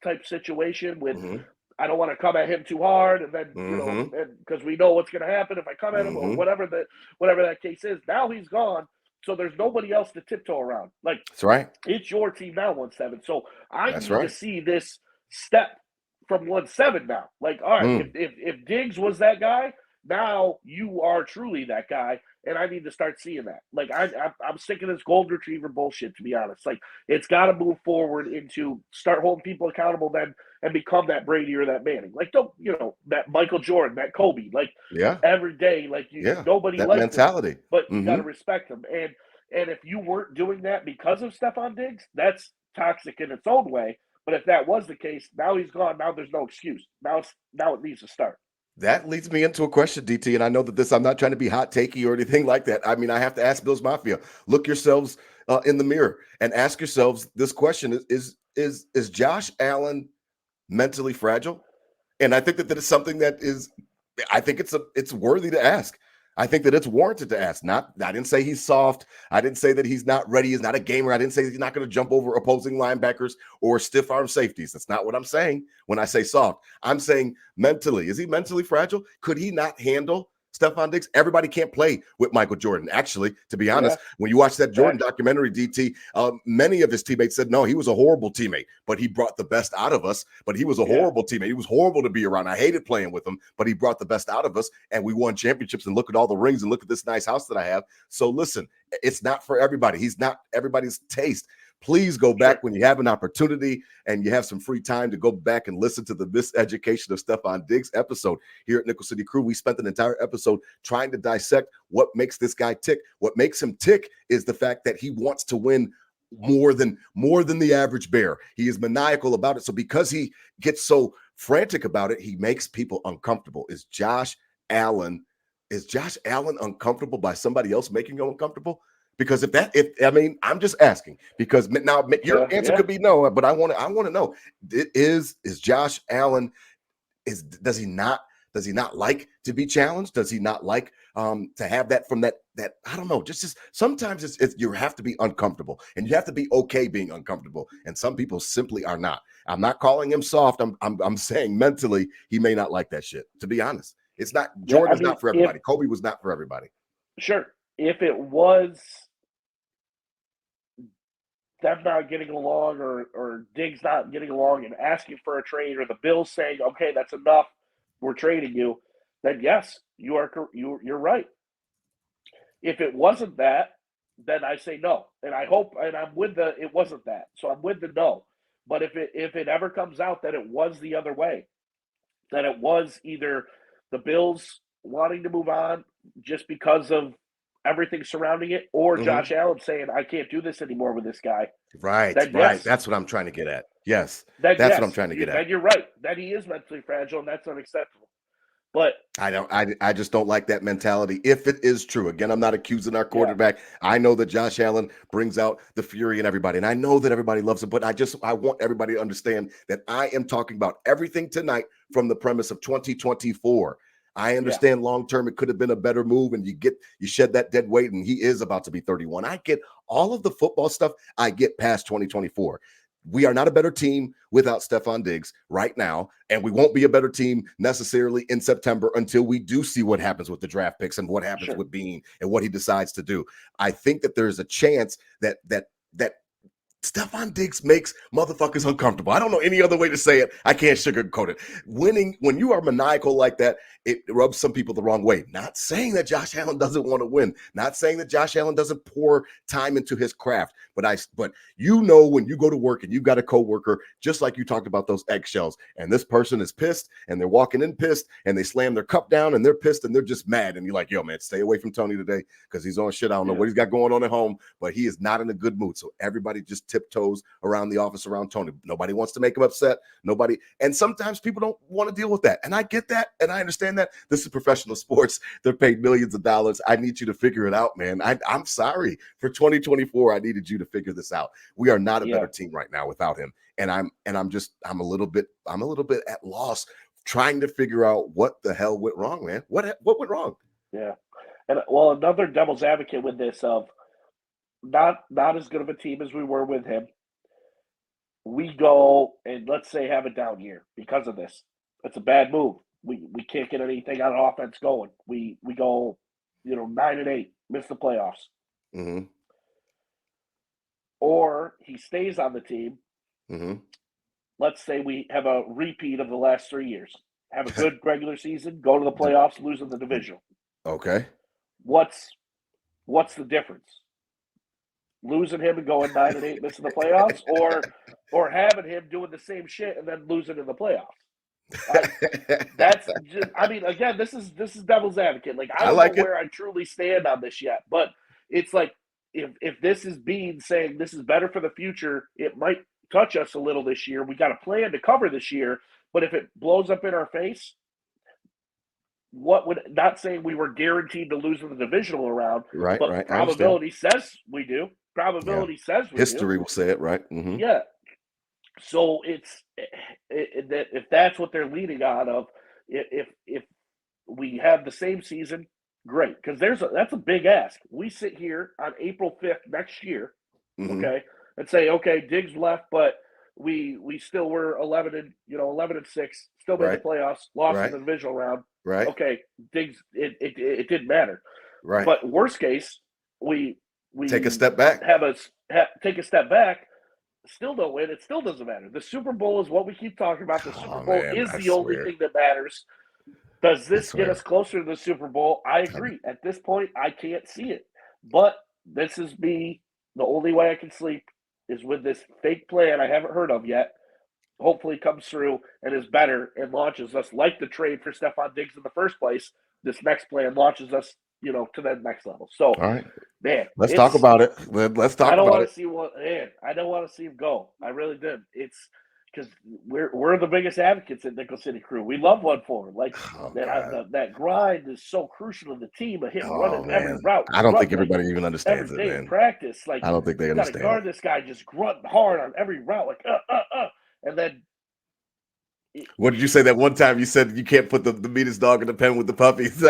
type situation with I don't want to come at him too hard, and then because we know what's going to happen if I come at him or whatever that case is. Now he's gone, so there's nobody else to tiptoe around. Like, that's right. It's your team now, 1-7. So I That's need right. to see this step from 1-7 now. Like, all right, if Diggs was that guy, now you are truly that guy, and I need to start seeing that. Like, I'm sick of this golden retriever bullshit, to be honest. Like, it's got to move forward into start holding people accountable then and become that Brady or that Manning. Like, don't, that Michael Jordan, that Kobe. Like, every day, like, nobody that likes mentality. them, but you got to respect them. And if you weren't doing that because of Stefon Diggs, that's toxic in its own way. But if that was the case, now he's gone. Now there's no excuse. Now it needs to start. That leads me into a question, DT, and I know that I'm not trying to be hot takey or anything like that. I mean, I have to ask Bills Mafia, look yourselves in the mirror and ask yourselves this question: Is Josh Allen mentally fragile? And I think that is something that is, I think it's worthy to ask. I think that it's warranted to ask. I didn't say he's soft. I didn't say that he's not ready. He's not a gamer. I didn't say he's not going to jump over opposing linebackers or stiff arm safeties. That's not what I'm saying when I say soft. I'm saying mentally. Is he mentally fragile? Could he not handle Stefon Diggs? Everybody can't play with Michael Jordan. Actually, to be honest, when you watch that Jordan documentary, DT, many of his teammates said, no, he was a horrible teammate, but he brought the best out of us. But he was a horrible teammate. He was horrible to be around. I hated playing with him, but he brought the best out of us, and we won championships, and look at all the rings, and look at this nice house that I have. So listen, it's not for everybody. He's not everybody's taste. Please go back when you have an opportunity and you have some free time to go back and listen to the Miseducation of Stefon Diggs episode here at Nickel City Crew. We spent an entire episode trying to dissect what makes this guy tick. What makes him tick is the fact that he wants to win more than the average bear. He is maniacal about it. So because he gets so frantic about it, he makes people uncomfortable. Is Josh Allen uncomfortable by somebody else making him uncomfortable? Because I'm just asking, because now your answer could be no, but I want to know, is Josh Allen, does he not like to be challenged? Does he not like to have that from that I don't know, just sometimes it's you have to be uncomfortable, and you have to be okay being uncomfortable, and some people simply are not. I'm not calling him soft. I'm saying mentally he may not like that shit, to be honest. It's not, Jordan's not for everybody. Kobe was not for everybody. Sure. If it was them not getting along or Diggs not getting along and asking for a trade, or the Bills saying, okay, that's enough, we're trading you, then yes, you're right. If it wasn't that, then I say no. And I hope, and I'm with it wasn't that. So I'm with the no. But if it ever comes out that it was the other way, that it was either the Bills wanting to move on just because of everything surrounding it, or Josh Allen saying, I can't do this anymore with this guy. Right. That's what I'm trying to get at. Yes. That's what I'm trying to get at. Then you're right. That he is mentally fragile, and that's unacceptable. But I just don't like that mentality. If it is true, again, I'm not accusing our quarterback. I know that Josh Allen brings out the fury in everybody, and I know that everybody loves him, but I want everybody to understand that I am talking about everything tonight from the premise of 2024. I understand long-term it could have been a better move, and you shed that dead weight, and he is about to be 31. I get all of the football stuff. I get past 2024. We are not a better team without Stefon Diggs right now, and we won't be a better team necessarily in September until we do see what happens with the draft picks and what happens with Beane and what he decides to do. I think that there's a chance that Stefon Diggs makes motherfuckers uncomfortable. I don't know any other way to say it. I can't sugarcoat it. Winning, when you are maniacal like that, it rubs some people the wrong way. Not saying that Josh Allen doesn't want to win. Not saying that Josh Allen doesn't pour time into his craft. But when you go to work and you've got a coworker, just like you talked about those eggshells, and this person is pissed, and they're walking in pissed, and they slam their cup down, and they're pissed, and they're just mad, and you're like, yo, man, stay away from Tony today because he's on shit. I don't know what he's got going on at home, but he is not in a good mood. So everybody just tiptoes around the office around Tony. Nobody wants to make him upset. Nobody. And sometimes people don't want to deal with that. And I get that. And I understand that. This is professional sports. They're paid millions of dollars. I need you to figure it out, man. I'm sorry. For 2024, I needed you to figure this out. We are not a better team right now without him. And I'm a little bit at loss trying to figure out what the hell went wrong, man. What went wrong? Yeah. And well, another devil's advocate with this of not as good of a team as we were with him. We go and let's say have a down year because of this. It's a bad move. We can't get anything on offense going. We go, 9-8, miss the playoffs. Mm-hmm. Or he stays on the team. Mm-hmm. Let's say we have a repeat of the last 3 years. Have a good regular season, go to the playoffs, losing the division. Okay. What's the difference? Losing him and going 9-8, missing the playoffs, or having him doing the same shit and then losing in the playoffs. That's just, again, this is devil's advocate. Like I don't know where I truly stand on this yet, but it's like if this is Beane saying this is better for the future, it might touch us a little this year. We got a plan to cover this year, but if it blows up in our face, not saying we were guaranteed to lose in the divisional round, right? But probability says we do. Probability says we History do. will say it, right? Mm-hmm. Yeah. So if that's what they're leading on of, if we have the same season, great, because that's a big ask. We sit here on April 5th next year, okay, and say, okay, Diggs left, but we still were 11-6, still made the playoffs, lost in the divisional round. Right. Okay, Diggs, it didn't matter. Right. But worst case, we take a step back. Take a step back. Still don't win. It still doesn't matter. The Super Bowl is what we keep talking about. The Super Bowl is the only thing that matters. Does this get us closer to the Super Bowl? I agree. At this point, I can't see it. But this is me. The only way I can sleep is with this fake plan I haven't heard of yet. Hopefully comes through and is better and launches us like the trade for Stefon Diggs in the first place. This next plan launches us, to that next level. So, all right, man, let's talk about it. Let's talk about it. I don't want to see I don't want to see him go. I really did. It's because we're the biggest advocates at Nickel City Crew. We love one for him. Like that grind is so crucial to the team. A hit running every route. I don't think everybody even understands every it, day man. In practice, like I don't think they understand. You got to guard this guy just grunting hard on every route, like and then. What did you say that one time? You said you can't put the meanest dog in the pen with the puppies.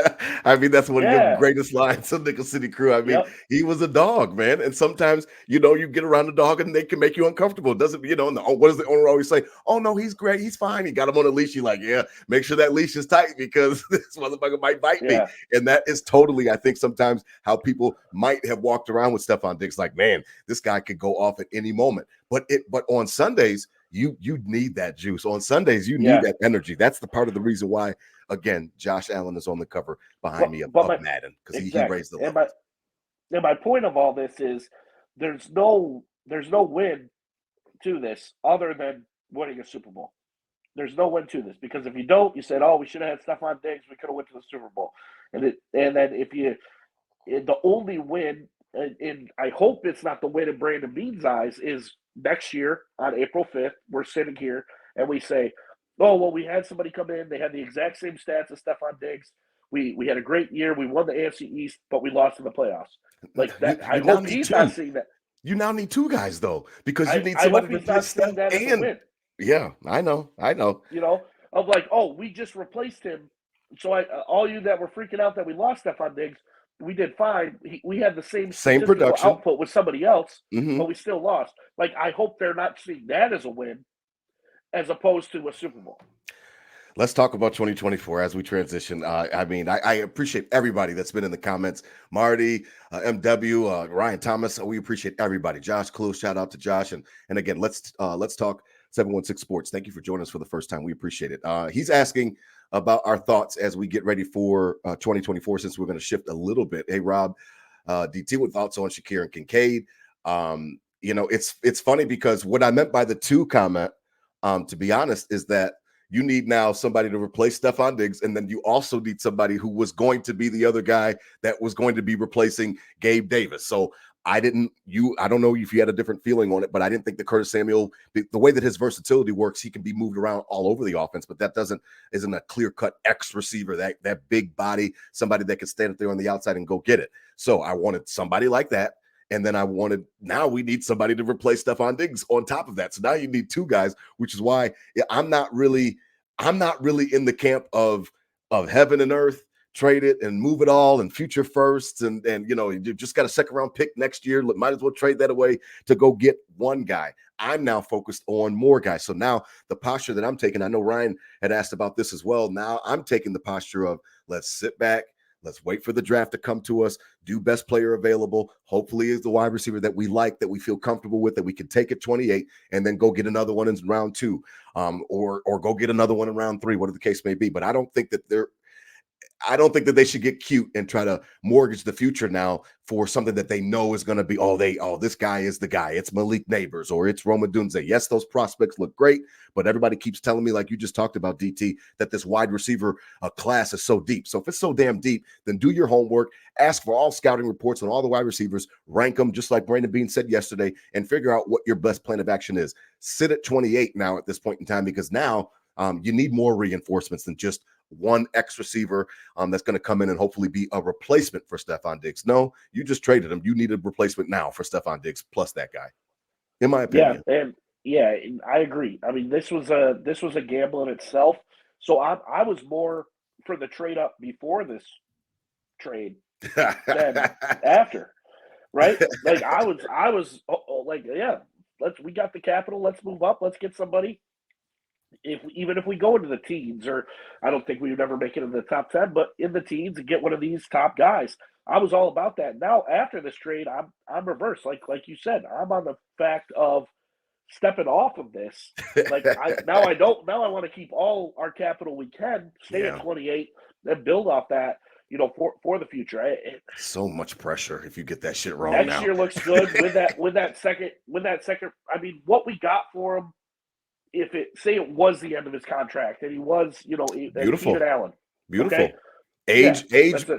I mean, that's one of your greatest lines of Nickel City Crew. I mean, he was a dog, man. And sometimes, you get around the dog and they can make you uncomfortable. It doesn't, and what does the owner always say? Oh, no, he's great. He's fine. He got him on a leash. You're like, yeah, make sure that leash is tight because this motherfucker might bite me. And that is totally, I think, sometimes how people might have walked around with Stefon Diggs. Like, man, this guy could go off at any moment. But on Sundays, you need that juice. On Sundays, you need that energy. That's the part of the reason why, again, Josh Allen is on the cover behind me of Madden because he raised the level. And my point of all this is there's no win to this other than winning a Super Bowl. There's no win to this because if you don't, you said, oh, we should have had Stefon Diggs. We could have went to the Super Bowl. And then the only win, and I hope it's not the win in Brandon Beane's eyes, is next year on April 5th, we're sitting here and we say, oh, well, we had somebody come in. They had the exact same stats as Stefon Diggs. We had a great year. We won the AFC East, but we lost in the playoffs. Like that. I hope he's not seeing that. You now need two guys, though, because you need somebody to play stuff and win. Yeah, I know. Of like, oh, we just replaced him. So all you that were freaking out that we lost Stefon Diggs, we did fine. We had the same production output with somebody else, but we still lost. Like, I hope they're not seeing that as a win as opposed to a Super Bowl. Let's talk about 2024 as we transition. I appreciate everybody that's been in the comments. Marty, MW, Ryan Thomas. We appreciate everybody. Josh Clue, shout out to Josh. And again, let's talk 716 Sports. Thank you for joining us for the first time. We appreciate it. He's asking about our thoughts as we get ready for 2024, since we're going to shift a little bit. Hey, Rob, DT, with thoughts on Shakir and Kincaid. It's funny because what I meant by the two comment, to be honest, is that you need now somebody to replace Stefon Diggs, and then you also need somebody who was going to be the other guy that was going to be replacing Gabe Davis. So I don't know if you had a different feeling on it, but I didn't think that Curtis Samuel, the way that his versatility works, he can be moved around all over the offense, but that isn't a clear-cut X receiver, that big body, somebody that can stand up there on the outside and go get it. So I wanted somebody like that. And then now we need somebody to replace Stefon Diggs on top of that. So now you need two guys, which is why I'm not really in the camp of heaven and earth, trade it and move it all and future firsts. And you just got a second round pick next year. Might as well trade that away to go get one guy. I'm now focused on more guys. So now the posture that I'm taking, I know Ryan had asked about this as well. Now I'm taking the posture of let's sit back. Let's wait for the draft to come to us, do best player available. Hopefully is the wide receiver that we like, that we feel comfortable with, that we can take at 28 and then go get another one in round 2 or go get another one in round 3, whatever the case may be. But I don't think that they should get cute and try to mortgage the future now for something that they know is going to be, this guy is the guy. It's Malik Neighbors or it's Roma Dunze. Yes, those prospects look great, but everybody keeps telling me, like you just talked about, DT, that this wide receiver class is so deep. So if it's so damn deep, then do your homework, ask for all scouting reports on all the wide receivers, rank them just like Brandon Beane said yesterday, and figure out what your best plan of action is. Sit at 28 now at this point in time, because now you need more reinforcements than just one X receiver that's going to come in and hopefully be a replacement for Stefon Diggs. No, you just traded him. You need a replacement now for Stefon Diggs plus that guy, in my opinion. Yeah, and I agree. I mean, this was a gamble in itself. So I was more for the trade up before this trade than after, right? Like I was like, yeah, we got the capital. Let's move up. Let's get somebody. Even if we go into the teens, or I don't think we would ever make it in the top 10, but in the teens and get one of these top guys, I was all about that. Now after this trade, I'm reversed. Like you said, I'm on the fact of stepping off of this. Like I want to keep all our capital we can, stay at 28, and build off that. For the future. So much pressure if you get that shit wrong. Next year looks good with that second. I mean, what we got for him. If it was the end of his contract and he was, beautiful, Keenan Allen, beautiful. Okay?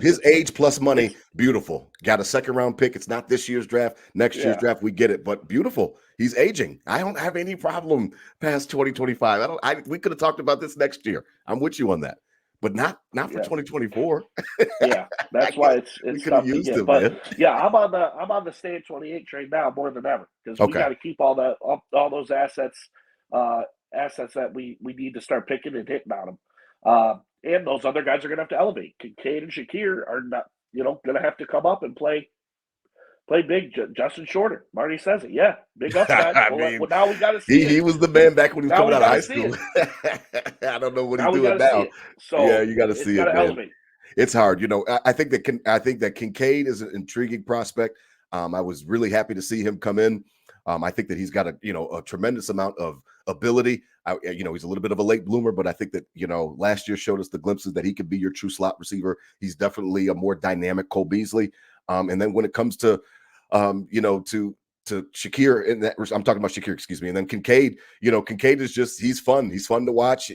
His age plus money, beautiful. Got a second round pick. It's not this year's draft, next year's draft. We get it, but beautiful. He's aging. I don't have any problem past 2025. We could have talked about this next year. I'm with you on that, but not for 2024. Yeah, that's why it's tough to get. But man. Yeah, I'm on the stay at 28 trade now more than ever, because we got to keep all those assets that we need to start picking and hitting on them. And those other guys are going to have to elevate. Kincaid and Shakir are not, going to have to come up and play big. Justin Shorter, Marty says it. Yeah, big upside. Now we got to see it. He was the man back when he was coming out of high school. I don't know what he's doing now. So yeah, you got to see it, man. Elevate. It's hard. I think that Kincaid is an intriguing prospect. I was really happy to see him come in. I think that he's got a tremendous amount of ability. He's a little bit of a late bloomer, but I think that, last year showed us the glimpses that he could be your true slot receiver. He's definitely a more dynamic Cole Beasley. And then when it comes to Shakir, I'm talking about Shakir, excuse me. And then Kincaid, Kincaid is he's fun. He's fun to watch.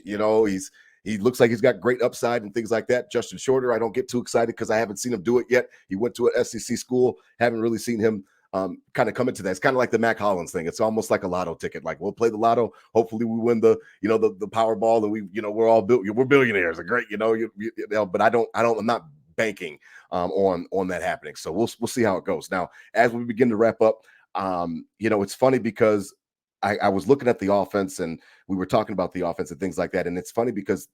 He looks like he's got great upside and things like that. Justin Shorter, I don't get too excited because I haven't seen him do it yet. He went to an SEC school. Haven't really seen him kind of come into that. It's kind of like the Mac Hollins thing. It's almost like a lotto ticket. Like, we'll play the lotto. Hopefully we win the Powerball, and we're all we're billionaires. Great, but I'm not banking on that happening. So we'll see how it goes. Now, as we begin to wrap up, it's funny because I was looking at the offense and we were talking about the offense and things like that. And it's funny because,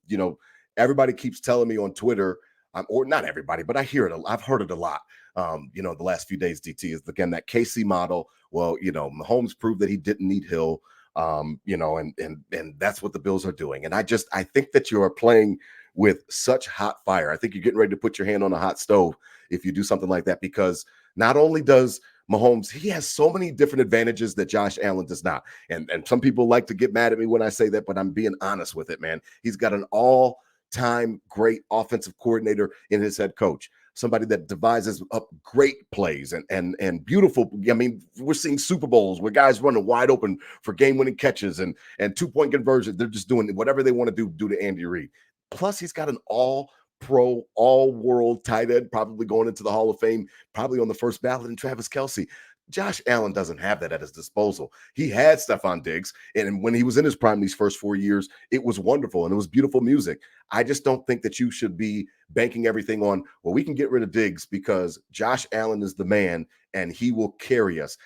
everybody keeps telling me on Twitter, or not everybody, but I hear it. I've heard it a lot. The last few days, DT, is again that KC model. Well, Mahomes proved that he didn't need Hill, and that's what the Bills are doing. And I think that you are playing with such hot fire. I think you're getting ready to put your hand on a hot stove if you do something like that, because not only does Mahomes, he has so many different advantages that Josh Allen does not. And some people like to get mad at me when I say that, but I'm being honest with it, man. He's got an all-time great offensive coordinator in his head coach. somebody that devises up great plays and beautiful. I mean, we're seeing Super Bowls where guys running wide open for game-winning catches and 2-point conversions. They're just doing whatever they want to do due to Andy Reid. Plus, he's got an all-pro, all-world tight end, probably going into the Hall of Fame, probably on the first ballot, in Travis Kelce. Josh Allen doesn't have that at his disposal. He had Stefon Diggs, and when he was in his prime these first 4 years, it was wonderful, and it was beautiful music. I just don't think that you should be banking everything on, well, we can get rid of Diggs because Josh Allen is the man, and he will carry us.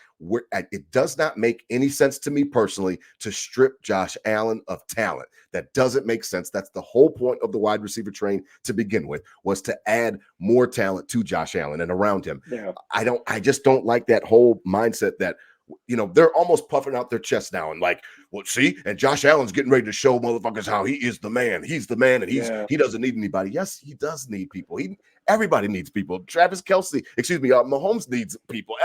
It does not make any sense to me personally to strip Josh Allen of talent. That doesn't make sense. That's the whole point of the wide receiver train to begin with, was to add more talent to Josh Allen and around him. Yeah. I just don't like that whole mindset that, they're almost puffing out their chest now and like, well, see, and Josh Allen's getting ready to show motherfuckers how he is the man. He's the man, and he doesn't need anybody. Yes, he does need people. Everybody needs people. Travis Kelce, Mahomes needs people.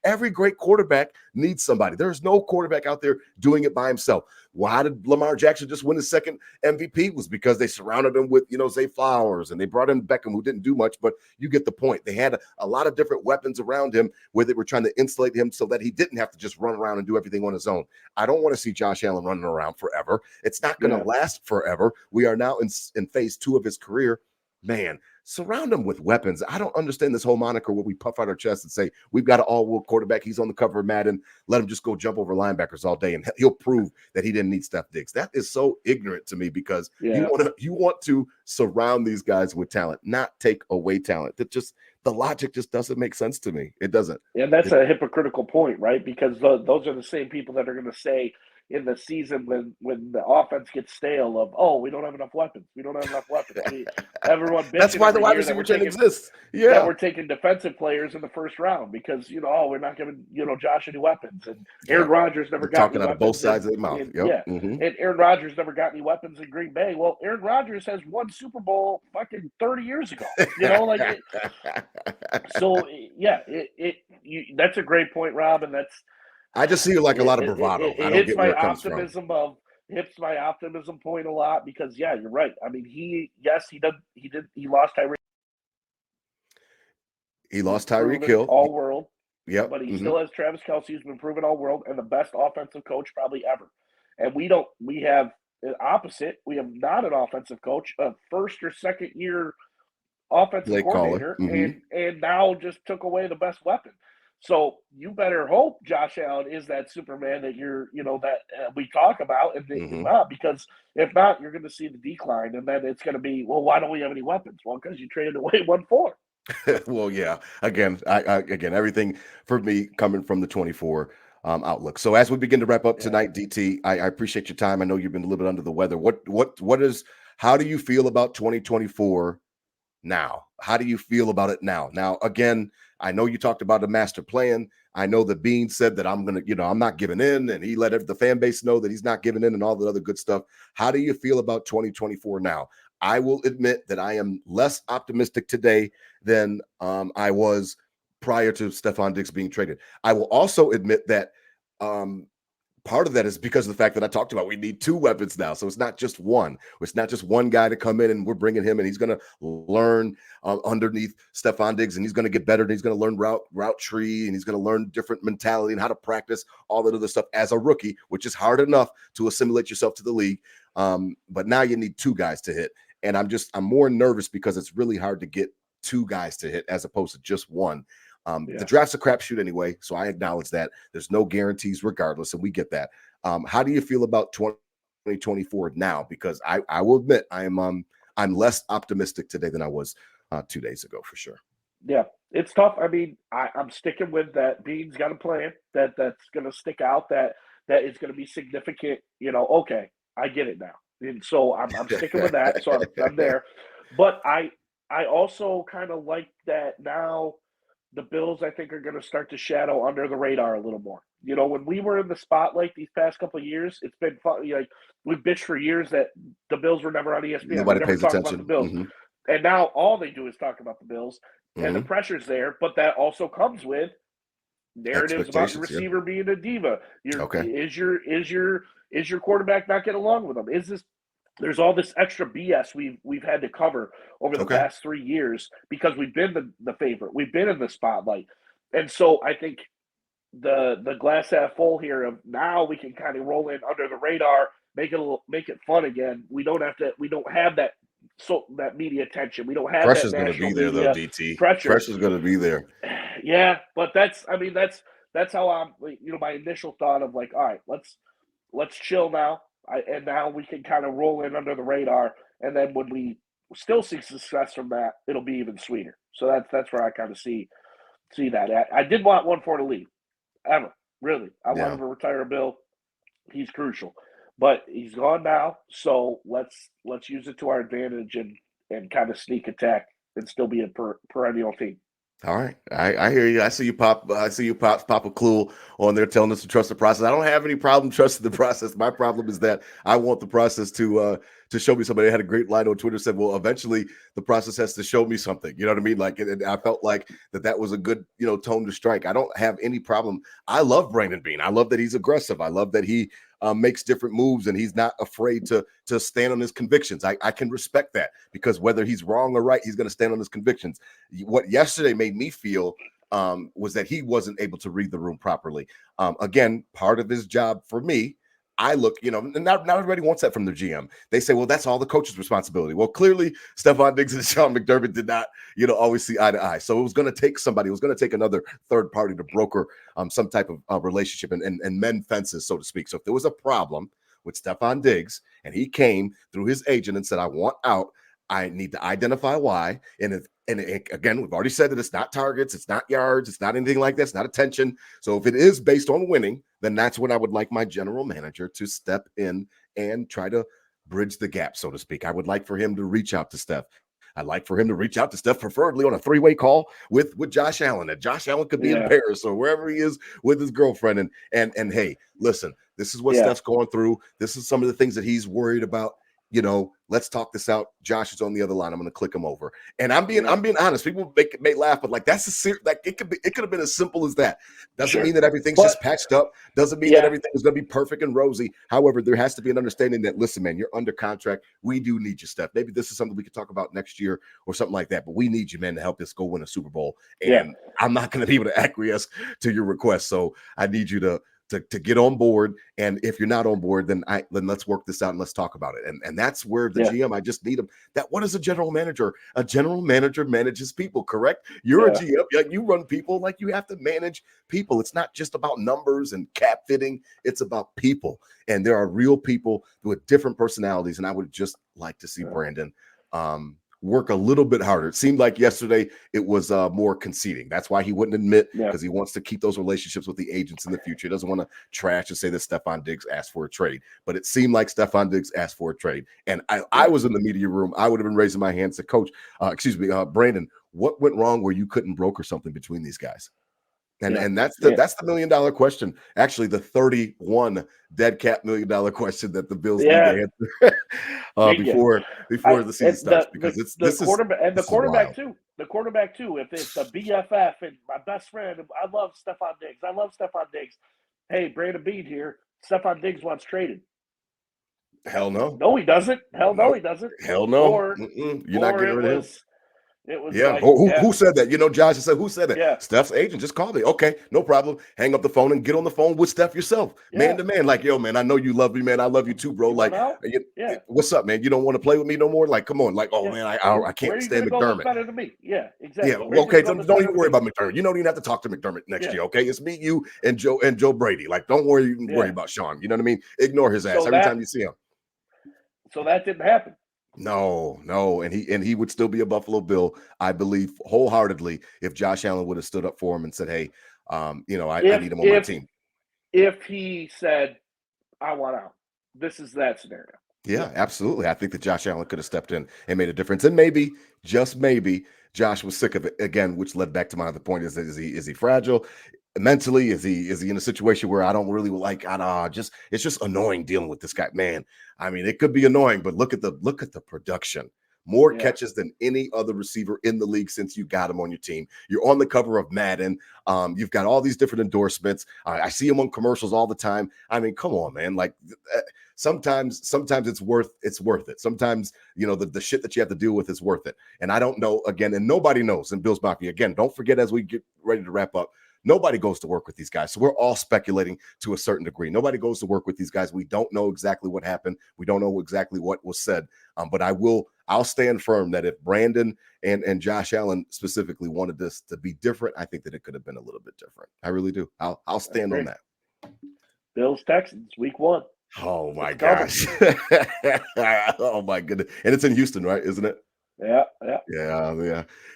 Every great quarterback needs somebody. There's no quarterback out there doing it by himself. Well, how did Lamar Jackson just win his second MVP? It was because they surrounded him with, Zay Flowers, and they brought in Beckham, who didn't do much, but you get the point. They had a lot of different weapons around him where they were trying to insulate him so that he didn't have to just run around and do everything on his own. I don't want to see Josh Allen running around forever. It's not going to last forever. We are now in phase 2 of his career. Man, surround him with weapons. I don't understand this whole moniker where we puff out our chest and say, we've got an all-world quarterback. He's on the cover of Madden. Let him just go jump over linebackers all day, and he'll prove that he didn't need Steph Diggs. That is so ignorant to me because you want to surround these guys with talent, not take away talent. The logic just doesn't make sense to me. It doesn't. And that's a hypocritical point, right? Because those are the same people that are going to say in the season when the offense gets stale of, oh, we don't have enough weapons. We don't have enough weapons. Everyone that's why the wide receiver chain exists. Yeah. We're taking defensive players in the first round because, we're not giving, Josh any weapons. And Aaron Rodgers never got talking out of both sides of their mouth. And Aaron Rodgers never got any weapons in Green Bay. Well, Aaron Rodgers has won Super Bowl fucking 30 years ago. That's a great point, Rob, and that's. I just see like a lot of bravado. I don't get where it comes from. Hits my optimism point a lot because you're right. I mean, he lost Tyreek. He lost Tyreek Hill, all world. Yeah, but he still has Travis Kelce, who's been proven all world and the best offensive coach probably ever. And we have the opposite. We have not an offensive coach, a first or second year offensive coordinator, and now just took away the best weapon. So you better hope Josh Allen is that Superman that we talk about, and because if not, you're going to see the decline, and then it's going to be, well, why don't we have any weapons? Well, because you traded away 1-4. Well, yeah. Again, everything for me coming from the 24 outlook. So as we begin to wrap up tonight, DT, I appreciate your time. I know you've been a little bit under the weather. How do you feel about 2024 now? How do you feel about it now? Now, again, I know you talked about a master plan. I know that Beane said that I'm not giving in, and he let the fan base know that he's not giving in and all the other good stuff. How do you feel about 2024 now? I will admit that I am less optimistic today than I was prior to Stefon Diggs being traded. I will also admit that part of that is because of the fact that I talked about we need 2 weapons now. So it's not just one. It's not just one guy to come in and we're bringing him and he's going to learn underneath Stefon Diggs, and he's going to get better, and he's going to learn route tree, and he's going to learn different mentality and how to practice all that other stuff as a rookie, which is hard enough to assimilate yourself to the league. But now you need 2 guys to hit. And I'm more nervous because it's really hard to get 2 guys to hit as opposed to just one. The draft's a crapshoot anyway, so I acknowledge that. There's no guarantees regardless, and we get that. How do you feel about 2024 now? Because I will admit I'm less optimistic today than I was 2 days ago for sure. Yeah, it's tough. I mean, I'm sticking with that. Beane's got a plan that's going to stick out, that is going to be significant. Okay, I get it now, and so I'm sticking with that. So I'm there, but I also kind of like that now. The Bills, I think, are going to start to shadow under the radar a little more. When we were in the spotlight these past couple of years, it's been fun. Like, we bitched for years that the Bills were never on ESPN. Nobody pays attention. About the Bills. And now all they do is talk about the Bills, and the pressure's there. But that also comes with narratives about the receiver being a diva. Is your quarterback not getting along with them? Is this there's all this extra BS we've had to cover over the Okay. past 3 years because we've been the favorite. We've been in the spotlight. And so I think the glass half full here of now we can kind of roll in under the radar, make it fun again. We don't have that media attention. We don't have that Pressure's going to national be there, though, media DT. pressure. Pressure's going to be there. Yeah, but that's how my initial thought of like, all right, let's chill now. And now we can kind of roll in under the radar. And then when we still see success from that, it'll be even sweeter. So that's where I kind of see that at. I did want 1-4 to leave, ever, really. I want him to retire Bill. He's crucial. But he's gone now, so let's use it to our advantage and kind of sneak attack and still be a perennial team. All right. I hear you. I see you pop a clue on there telling us to trust the process. I don't have any problem trusting the process. My problem is that I want the process to show me. Somebody had a great line on Twitter, said, well, eventually the process has to show me something. You know what I mean? Like, and I felt like that was a good, tone to strike. I don't have any problem. I love Brandon Beane. I love that he's aggressive. I love that he makes different moves and he's not afraid to stand on his convictions. I can respect that because whether he's wrong or right, he's going to stand on his convictions. What yesterday made me feel was that he wasn't able to read the room properly. Again, part of his job for me, I look, and not everybody wants that from their GM. They say, well, that's all the coach's responsibility. Well, clearly Stefon Diggs and Sean McDermott did not, always see eye to eye. So it was going to take somebody, it was going to take another third party to broker some type of relationship and mend fences, so to speak. So if there was a problem with Stefon Diggs and he came through his agent and said, I want out, I need to identify why. And again, we've already said that it's not targets, it's not yards, it's not anything like that, it's not attention. So if it is based on winning, then that's when I would like my general manager to step in and try to bridge the gap, so to speak. I would like for him to reach out to Steph. I'd like for him to reach out to Steph, preferably on a 3-way call with Josh Allen. And Josh Allen could be in Paris or wherever he is with his girlfriend. And hey, listen, this is what Steph's going through. This is some of the things that he's worried about. Let's talk this out. Josh is on the other line. I'm going to click him over. And I'm being honest. People may laugh, but like that's it could have been as simple as that. Doesn't mean that everything's just patched up. Doesn't mean that everything is going to be perfect and rosy. However, there has to be an understanding that, listen, man, you're under contract. We do need you, Steph. Maybe this is something we could talk about next year or something like that. But we need you, man, to help us go win a Super Bowl. And I'm not going to be able to acquiesce to your request. So I need you to get on board. And if you're not on board, then let's work this out and let's talk about it. And that's where the GM, I just need him. What is a general manager? A general manager manages people, correct? You're a GM. Like you run people, like you have to manage people. It's not just about numbers and cap fitting. It's about people. And there are real people with different personalities. And I would just like to see Brandon work a little bit harder. It seemed like yesterday it was more conceding. That's why he wouldn't admit, because he wants to keep those relationships with the agents in the future. He doesn't want to trash and say that Stefon Diggs asked for a trade. But it seemed like Stefon Diggs asked for a trade. And I was in the media room. I would have been raising my hand to coach, Brandon, what went wrong where you couldn't broker something between these guys? And that's the $1 million question. Actually, the 31 dead cap $1 million question that the Bills need to answer before the season starts. Because the quarterback too. The quarterback too. If it's the BFF and my best friend, I love Stefon Diggs. Hey, Brandon Beane here. Stefon Diggs wants traded. Hell no. No, he doesn't. He doesn't. Hell no. Or you're not getting rid of him. It was who said that? Josh said, who said that? Yeah. Steph's agent just called me. Okay, no problem. Hang up the phone and get on the phone with Steph yourself, man to man. Like, yo, man, I know you love me, man. I love you too, bro. Like, what's up, man? You don't want to play with me no more? Like, come on. Like, man, I can't stand McDermott. Better than me. Yeah, exactly. Yeah, okay. Don't even worry about McDermott. You don't even have to talk to McDermott next year. Okay, it's me, you, and Joe Brady. Like, don't worry about Sean. You know what I mean? Ignore his ass every time you see him. So that didn't happen. No, and he would still be a Buffalo Bill, I believe wholeheartedly, if Josh Allen would have stood up for him and said, "Hey, I need him on my team." If he said, "I want out," this is that scenario. Yeah, absolutely. I think that Josh Allen could have stepped in and made a difference, and maybe, just maybe, Josh was sick of it again, which led back to my other point: is he fragile? Mentally, is he in a situation where I don't really like? It's just annoying dealing with this guy, man. I mean, it could be annoying, but look at the production more Yeah. catches than any other receiver in the league since you got him on your team. You're on the cover of Madden. You've got all these different endorsements. I see him on commercials all the time. I mean, come on, man. Like sometimes it's worth it. Sometimes, you know, the shit that you have to deal with is worth it. And I don't know, again, and nobody knows in Bills Mafia. Again, don't forget, as we get ready to wrap up, nobody goes to work with these guys. So we're all speculating to a certain degree. Nobody goes to work with these guys. We don't know exactly what happened. We don't know exactly what was said. But I'll stand firm that if Brandon and Josh Allen specifically wanted this to be different, I think that it could have been a little bit different. I really do. I'll stand on that. Bills Texans week 1. Oh my gosh. Oh my goodness. And it's in Houston, right? Isn't it? Yeah.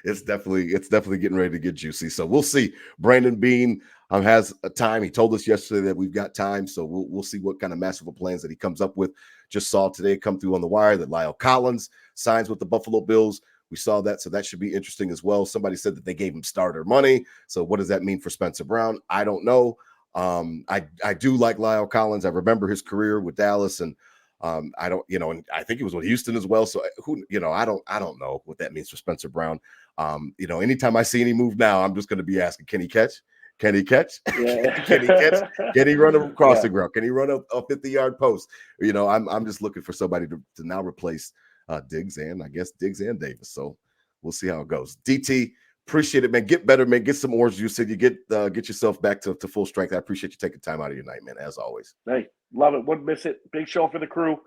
It's definitely getting ready to get juicy. So we'll see. Brandon Beane has a time. He told us yesterday that we've got time. So we'll see what kind of masterful plans that he comes up with. Just saw today come through on the wire that Lyle Collins signs with the Buffalo Bills. We saw that. So that should be interesting as well. Somebody said that they gave him starter money. So what does that mean for Spencer Brown? I don't know. I do like Lyle Collins. I remember his career with Dallas, and I don't, you know, and I think he was with Houston as well. So who, you know, I don't know what that means for Spencer Brown. You know, anytime I see any move now, I'm just going to be asking, can he catch? Can he catch? Yeah. Can he catch? Can he run across the ground? Can he run a 50-yard post? You know, I'm just looking for somebody to now replace Diggs and Davis. So we'll see how it goes. DT, appreciate it, man. Get better, man. Get some orange juice. You get yourself back to full strength. I appreciate you taking time out of your night, man, as always. Hey, love it. Wouldn't miss it. Big show for the crew.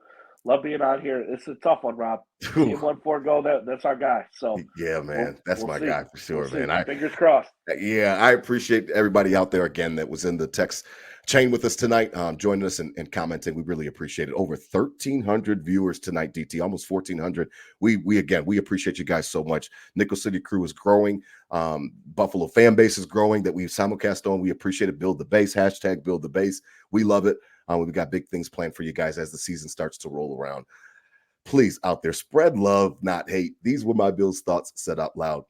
Love being on here. It's a tough one, Rob. Team 1-4 go. That's our guy. So yeah, man, that's my guy for sure, man. Fingers crossed. Yeah, I appreciate everybody out there again that was in the text chain with us tonight, joining us and commenting. We really appreciate it. Over 1,300 viewers tonight, DT, almost 1,400. We appreciate you guys so much. Nickel City crew is growing. Buffalo fan base is growing that we simulcast on. We appreciate it. Build the base, hashtag build the base. We love it. We've got big things planned for you guys as the season starts to roll around. Please, out there, spread love, not hate. These were my Bills thoughts said out loud.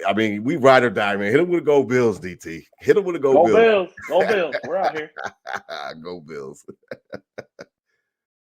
I mean, we ride or die, man. Hit him with a go Bills, DT. Hit him with a go Bills. Go Bills. We're out here. Go Bills.